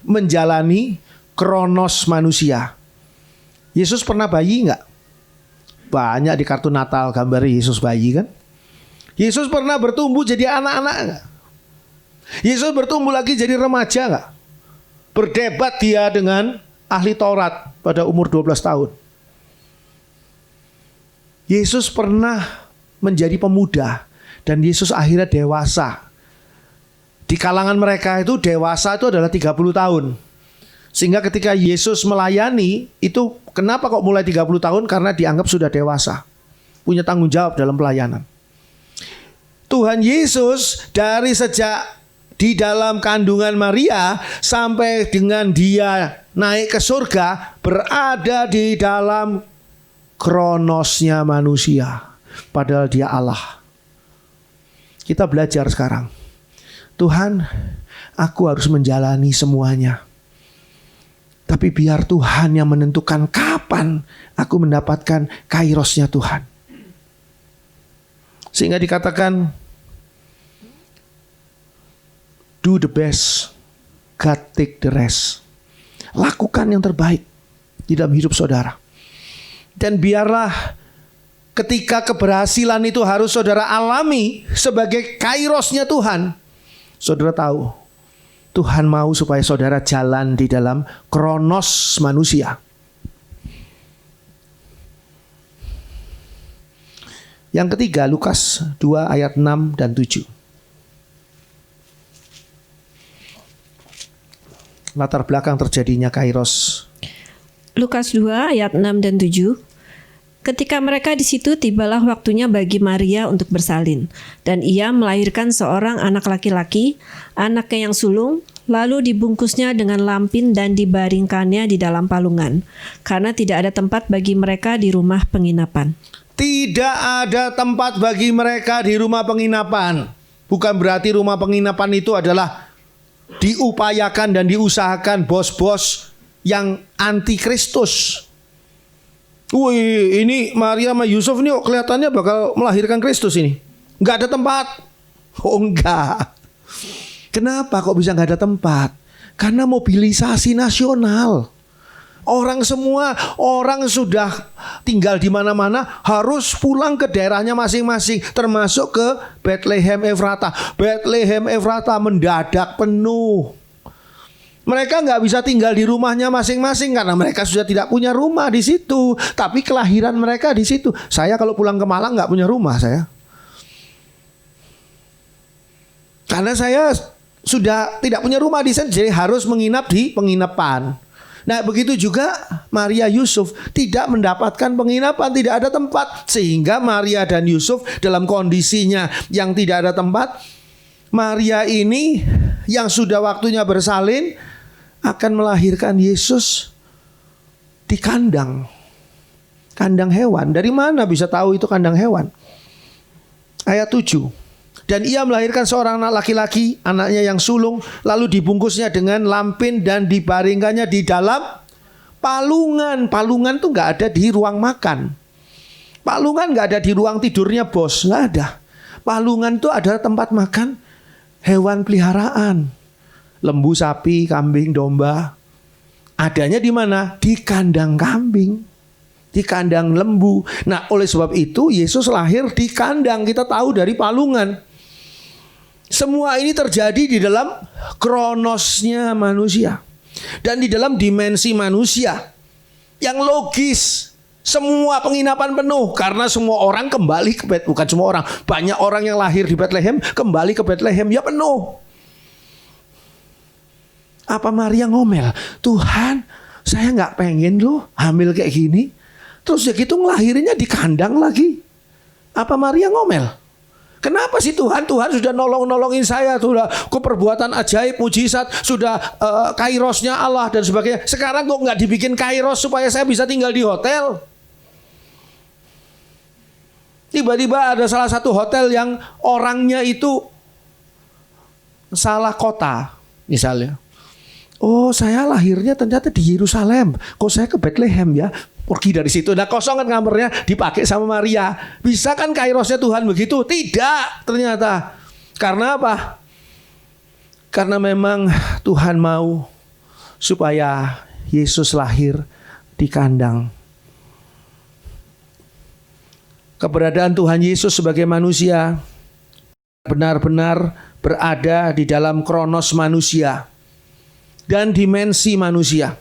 Speaker 1: menjalani kronos manusia. Yesus pernah bayi enggak? Banyak di kartun Natal gambar Yesus bayi kan. Yesus pernah bertumbuh jadi anak-anak enggak? Yesus bertumbuh lagi jadi remaja enggak? Berdebat dia dengan ahli Taurat pada umur 12 tahun. Yesus pernah menjadi pemuda dan Yesus akhirnya dewasa. Di kalangan mereka itu dewasa itu adalah 30 tahun. Sehingga ketika Yesus melayani itu kenapa kok mulai 30 tahun? Karena dianggap sudah dewasa. Punya tanggung jawab dalam pelayanan. Tuhan Yesus dari sejak di dalam kandungan Maria sampai dengan dia naik ke surga berada di dalam kronosnya manusia, padahal dia Allah. Kita belajar sekarang. Tuhan, aku harus menjalani semuanya. Tapi biar Tuhan yang menentukan kapan aku mendapatkan kairosnya Tuhan. Sehingga dikatakan, do the best, God take the rest. Lakukan yang terbaik di dalam hidup saudara. Dan biarlah ketika keberhasilan itu harus saudara alami sebagai kairosnya Tuhan. Saudara tahu, Tuhan mau supaya saudara jalan di dalam kronos manusia. Yang ketiga, Lukas 2 ayat 6 dan 7. Latar belakang terjadinya kairos.
Speaker 2: Lukas 2 ayat 6 dan 7. Ketika mereka di situ, tibalah waktunya bagi Maria untuk bersalin, dan ia melahirkan seorang anak laki-laki, anaknya yang sulung, lalu dibungkusnya dengan lampin dan dibaringkannya di dalam palungan, karena tidak ada tempat bagi mereka di rumah penginapan.
Speaker 1: Tidak ada tempat bagi mereka di rumah penginapan. Bukan berarti rumah penginapan itu adalah diupayakan dan diusahakan bos-bos yang anti Kristus. Wih, ini Maria sama Yusuf ini kelihatannya bakal melahirkan Kristus ini. Nggak ada tempat. Oh enggak. Kenapa kok bisa nggak ada tempat? Karena mobilisasi nasional. Orang sudah tinggal di mana-mana harus pulang ke daerahnya masing-masing, termasuk ke Bethlehem Efrata. Bethlehem Efrata mendadak penuh. Mereka nggak bisa tinggal di rumahnya masing-masing karena mereka sudah tidak punya rumah di situ. Tapi kelahiran mereka di situ. Saya kalau pulang ke Malang nggak punya rumah saya. Karena saya sudah tidak punya rumah di sana, jadi harus menginap di penginapan. Nah begitu juga Maria Yusuf tidak mendapatkan penginapan, tidak ada tempat. Sehingga Maria dan Yusuf dalam kondisinya yang tidak ada tempat, Maria ini yang sudah waktunya bersalin akan melahirkan Yesus di kandang hewan. Dari mana bisa tahu itu kandang hewan? Ayat 7. Dan ia melahirkan seorang anak laki-laki, anaknya yang sulung, lalu dibungkusnya dengan lampin dan dibaringkannya di dalam palungan. Palungan tuh nggak ada di ruang makan. Palungan nggak ada di ruang tidurnya bos, nggak ada. Palungan tuh adalah tempat makan hewan peliharaan. Lembu, sapi, kambing, domba. Adanya di mana? Di kandang kambing, di kandang lembu. Nah oleh sebab itu Yesus lahir di kandang. Kita tahu dari palungan. Semua ini terjadi di dalam kronosnya manusia dan di dalam dimensi manusia yang logis. Semua penginapan penuh karena semua orang kembali ke Bethlehem. Bukan semua orang, banyak orang yang lahir di Bethlehem kembali ke Bethlehem, ya penuh. Apa Maria ngomel? Tuhan, saya nggak pengen loh hamil kayak gini. Terus ya gitu ngelahirinnya di kandang lagi. Apa Maria ngomel? Kenapa sih Tuhan? Tuhan sudah nolongin saya, sudah perbuatan ajaib, mujizat, sudah kairosnya Allah dan sebagainya. Sekarang kok nggak dibikin kairos supaya saya bisa tinggal di hotel? Tiba-tiba ada salah satu hotel yang orangnya itu salah kota, misalnya. Oh, saya lahirnya ternyata di Yerusalem. Kok saya ke Bethlehem ya? Pergi dari situ. Nah, kosong kan kamarnya, dipakai sama Maria. Bisa kan kairosnya Tuhan begitu? Tidak ternyata. Karena apa? Karena memang Tuhan mau supaya Yesus lahir di kandang. Keberadaan Tuhan Yesus sebagai manusia benar-benar berada di dalam kronos manusia dan dimensi manusia.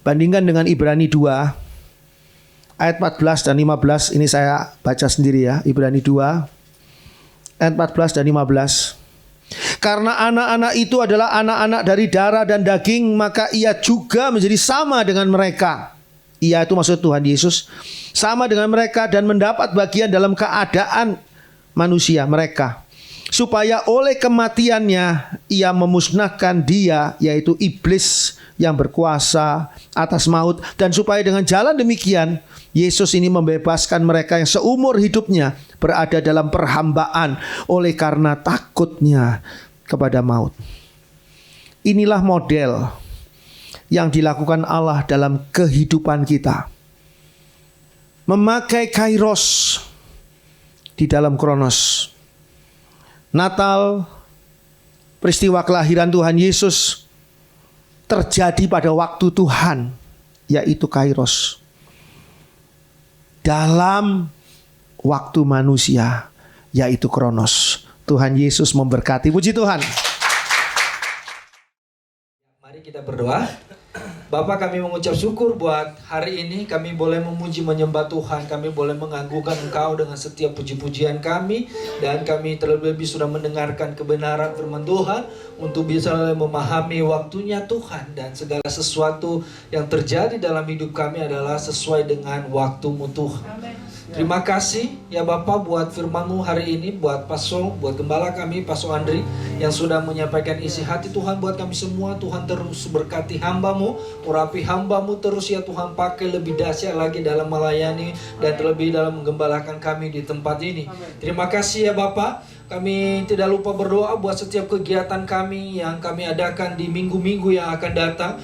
Speaker 1: Bandingkan dengan Ibrani 2 ayat 14 dan 15. Ini saya baca sendiri ya. Ibrani 2 ayat 14 dan 15. Karena anak-anak itu adalah anak-anak dari darah dan daging, maka ia juga menjadi sama dengan mereka. Ia itu maksud Tuhan Yesus. Sama dengan mereka dan mendapat bagian dalam keadaan manusia mereka. Supaya oleh kematiannya ia memusnahkan dia, yaitu iblis yang berkuasa atas maut. Dan supaya dengan jalan demikian Yesus ini membebaskan mereka yang seumur hidupnya berada dalam perhambaan oleh karena takutnya kepada maut. Inilah model yang dilakukan Allah dalam kehidupan kita. Memakai kairos di dalam kronos. Natal, peristiwa kelahiran Tuhan Yesus terjadi pada waktu Tuhan, yaitu kairos. Dalam waktu manusia, yaitu kronos. Tuhan Yesus memberkati. Puji Tuhan.
Speaker 3: Mari kita berdoa. Bapa, kami mengucap syukur buat hari ini kami boleh memuji menyembah Tuhan. Kami boleh mengagunkan Engkau dengan setiap puji-pujian kami. Dan kami terlebih sudah mendengarkan kebenaran firman Tuhan untuk bisa memahami waktunya Tuhan. Dan segala sesuatu yang terjadi dalam hidup kami adalah sesuai dengan waktu-Mu Tuhan. Terima kasih ya Bapak buat firman-Mu hari ini, buat Pastor, buat gembala kami, Pastor Andri, yang sudah menyampaikan isi hati Tuhan buat kami semua. Tuhan terus berkati hamba-Mu, urapi hamba-Mu terus ya Tuhan, pakai lebih dahsyat lagi dalam melayani dan terlebih dalam menggembalakan kami di tempat ini. Terima kasih ya Bapak. Kami tidak lupa berdoa buat setiap kegiatan kami yang kami adakan di minggu-minggu yang akan datang.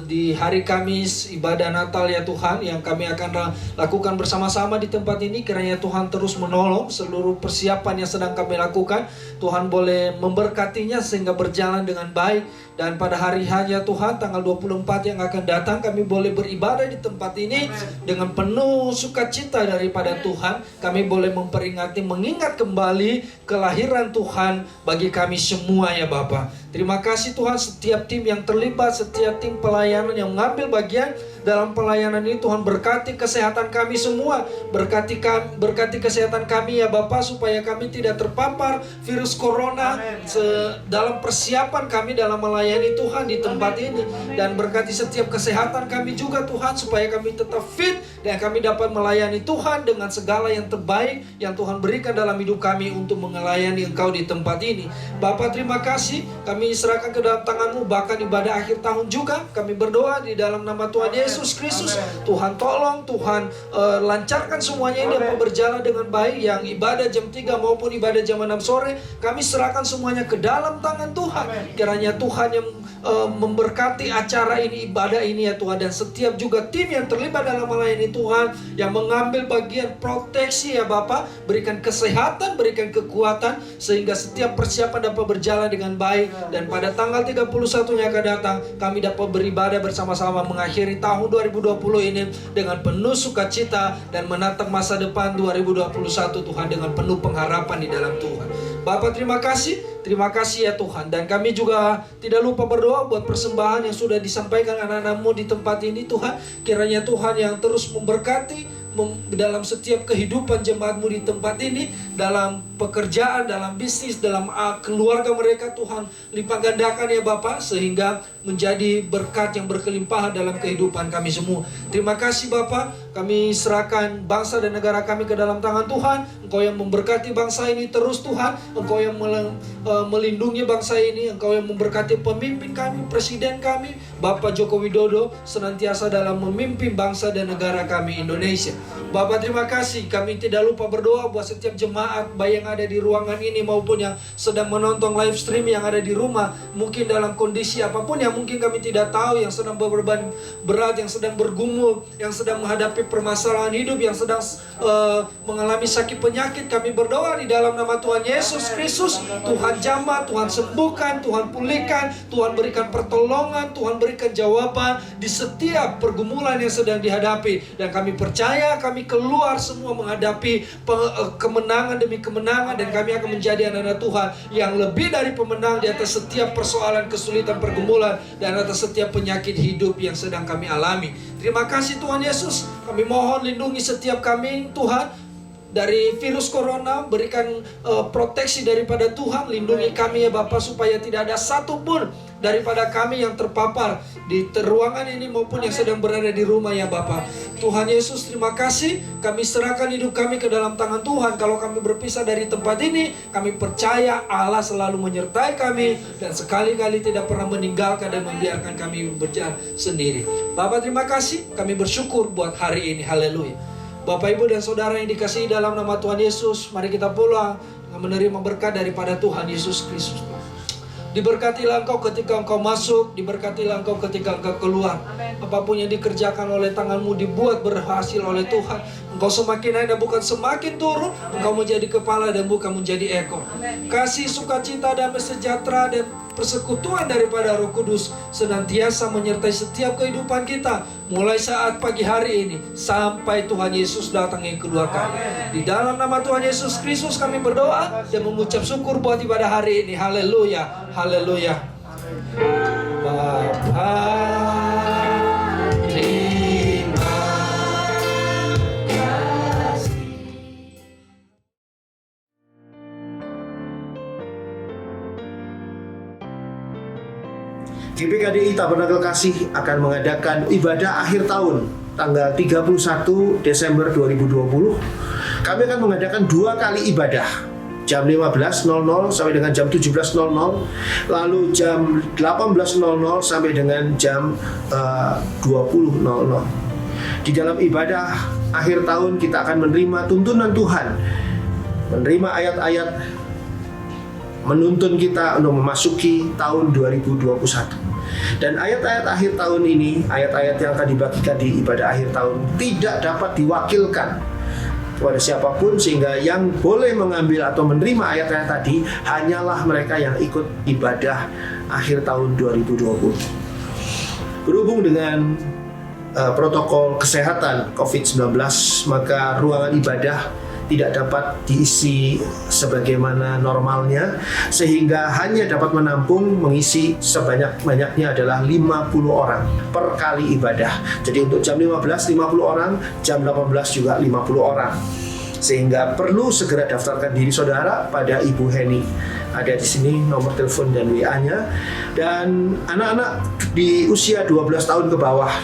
Speaker 3: Di hari Kamis ibadah Natal ya Tuhan, yang kami akan lakukan bersama-sama di tempat ini. Kiranya Tuhan terus menolong seluruh persiapan yang sedang kami lakukan. Tuhan boleh memberkatinya sehingga berjalan dengan baik. Dan pada hari hanya Tuhan tanggal 24 yang akan datang, kami boleh beribadah di tempat ini dengan penuh sukacita daripada Tuhan. Kami boleh memperingati, mengingat kembali kelahiran Tuhan bagi kami semua ya Bapak. Terima kasih Tuhan, setiap tim yang terlibat, setiap tim pelayanan yang mengambil bagian dalam pelayanan ini. Tuhan berkati kesehatan kami semua, berkati kesehatan kami ya Bapak, supaya kami tidak terpapar virus corona dalam persiapan kami dalam melayani Tuhan di tempat ini. Dan berkati setiap kesehatan kami juga Tuhan, supaya kami tetap fit dan kami dapat melayani Tuhan dengan segala yang terbaik yang Tuhan berikan dalam hidup kami untuk melayani Engkau di tempat ini. Bapak, terima kasih, kami serahkan ke dalam tangan-Mu. Bahkan ibadah akhir tahun juga kami berdoa di dalam nama Tuhan Yesus Kristus. Tuhan tolong, Tuhan lancarkan semuanya ini dapat berjalan dengan baik. Yang ibadah jam 3 maupun ibadah jam 6 sore, kami serahkan semuanya ke dalam tangan Tuhan. Kiranya Tuhan yang memberkati acara ini, ibadah ini ya Tuhan. Dan setiap juga tim yang terlibat dalam melayani Tuhan, yang mengambil bagian proteksi ya Bapak. Berikan kesehatan, berikan kekuatan, sehingga setiap persiapan dapat berjalan dengan baik. Dan pada tanggal 31 yang akan datang, kami dapat beribadah bersama-sama mengakhiri tahun tahun 2020 ini dengan penuh sukacita dan menatap masa depan 2021 Tuhan dengan penuh pengharapan di dalam Tuhan. Bapak terima kasih ya Tuhan. Dan kami juga tidak lupa berdoa buat persembahan yang sudah disampaikan anak-anak-Mu di tempat ini Tuhan. Kiranya Tuhan yang terus memberkati dalam setiap kehidupan jemaat-Mu di tempat ini, dalam pekerjaan, dalam bisnis, dalam keluarga mereka Tuhan lipat gandakan ya Bapak, sehingga menjadi berkat yang berkelimpahan dalam kehidupan kami semua. Terima kasih Bapak, kami serahkan bangsa dan negara kami ke dalam tangan Tuhan. Engkau yang memberkati bangsa ini terus Tuhan, Engkau yang melindungi bangsa ini, Engkau yang memberkati pemimpin kami, presiden kami, Bapak Joko Widodo senantiasa dalam memimpin bangsa dan negara kami Indonesia. Bapak terima kasih, kami tidak lupa berdoa buat setiap jemaat baik yang ada di ruangan ini maupun yang sedang menonton live stream yang ada di rumah, mungkin dalam kondisi apapun yang mungkin kami tidak tahu, yang sedang berbeban berat, yang sedang bergumul, yang sedang menghadapi permasalahan hidup, yang sedang mengalami sakit penyakit. Kami berdoa di dalam nama Tuhan Yesus Kristus, Tuhan jamah, Tuhan sembuhkan, Tuhan pulihkan, Tuhan berikan pertolongan, Tuhan berikan jawaban di setiap pergumulan yang sedang dihadapi. Dan kami percaya kami keluar semua menghadapi kemenangan demi kemenangan, dan kami akan menjadi anak-anak Tuhan yang lebih dari pemenang di atas setiap persoalan, kesulitan, pergumulan, dan atas setiap penyakit hidup yang sedang kami alami. Terima kasih Tuhan Yesus. Kami mohon lindungi setiap kami Tuhan dari virus corona, berikan proteksi daripada Tuhan, lindungi kami ya Bapak, supaya tidak ada satupun daripada kami yang terpapar di ruangan ini maupun yang sedang berada di rumah ya Bapak. Tuhan Yesus terima kasih, kami serahkan hidup kami ke dalam tangan Tuhan. Kalau kami berpisah dari tempat ini, kami percaya Allah selalu menyertai kami dan sekali-kali tidak pernah meninggalkan dan membiarkan kami berjalan sendiri. Bapak terima kasih, kami bersyukur buat hari ini. Haleluya. Bapak, Ibu, dan Saudara yang dikasihi dalam nama Tuhan Yesus, mari kita pulang menerima berkat daripada Tuhan Yesus Kristus. Diberkatilah engkau ketika engkau masuk, diberkatilah engkau ketika engkau keluar. Apapun yang dikerjakan oleh tanganmu dibuat berhasil oleh Tuhan. Engkau semakin naik dan bukan semakin turun. Engkau menjadi kepala dan bukan menjadi ekor. Kasih, sukacita, damai sejahtera dan persekutuan daripada Roh Kudus senantiasa menyertai setiap kehidupan kita, mulai saat pagi hari ini sampai Tuhan Yesus datang yang kedua kali. Di dalam nama Tuhan Yesus Kristus kami berdoa dan mengucap syukur buat ibadah hari ini. Haleluya, haleluya. Bapa, terima kasih.
Speaker 1: GPKDI Tabernakel Kasih akan mengadakan ibadah akhir tahun tanggal 31 Desember 2020. Kami akan mengadakan 2 kali ibadah, jam 15.00 sampai dengan jam 17.00, lalu jam 18.00 sampai dengan jam 20.00. Di dalam ibadah akhir tahun kita akan menerima tuntunan Tuhan, menerima ayat-ayat menuntun kita untuk memasuki tahun 2021. Dan ayat-ayat akhir tahun ini, ayat-ayat yang akan dibagikan di ibadah akhir tahun tidak dapat diwakilkan kepada siapapun, sehingga yang boleh mengambil atau menerima ayat-ayat tadi hanyalah mereka yang ikut ibadah akhir tahun 2020. Berhubung dengan protokol kesehatan COVID-19, maka ruangan ibadah tidak dapat diisi sebagaimana normalnya, sehingga hanya dapat menampung mengisi sebanyak-banyaknya adalah 50 orang per kali ibadah. Jadi untuk jam 15 50 orang, jam 18 juga 50 orang. Sehingga perlu segera daftarkan diri saudara pada Ibu Heni. Ada di sini nomor telepon dan WA-nya. Dan anak-anak di usia 12 tahun ke bawah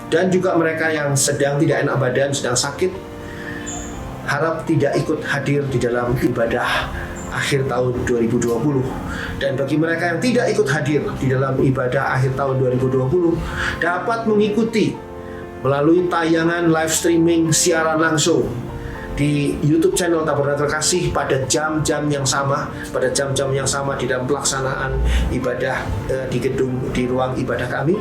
Speaker 1: dan juga mereka yang sedang tidak enak badan, sedang sakit, harap tidak ikut hadir di dalam ibadah akhir tahun 2020. Dan bagi mereka yang tidak ikut hadir di dalam ibadah akhir tahun 2020, dapat mengikuti melalui tayangan live streaming siaran langsung di YouTube channel Tabernakel Kasih pada jam-jam yang sama, di dalam pelaksanaan ibadah di ruang ibadah kami.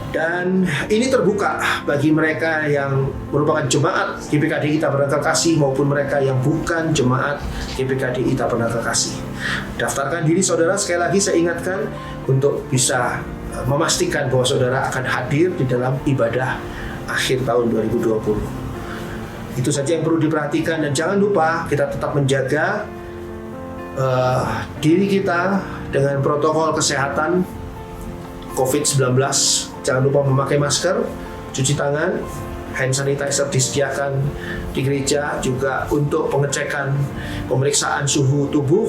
Speaker 1: Dan ini terbuka bagi mereka yang merupakan jemaat GPKDI Tabernakel Kasih maupun mereka yang bukan jemaat GPKDI Tabernakel Kasih. Daftarkan diri saudara, sekali lagi saya ingatkan untuk bisa
Speaker 4: memastikan bahwa saudara akan hadir di dalam ibadah akhir tahun 2020. Itu saja yang perlu diperhatikan, dan jangan lupa kita tetap menjaga diri kita dengan protokol kesehatan COVID-19. Jangan lupa memakai masker, cuci tangan, hand sanitizer disediakan di gereja juga untuk pengecekan pemeriksaan suhu tubuh,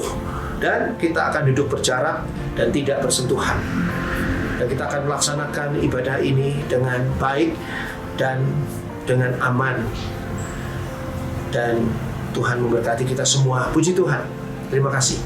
Speaker 4: dan kita akan duduk berjarak dan tidak bersentuhan. Dan kita akan melaksanakan ibadah ini dengan baik dan dengan aman. Dan Tuhan memberkati kita semua. Puji Tuhan. Terima kasih.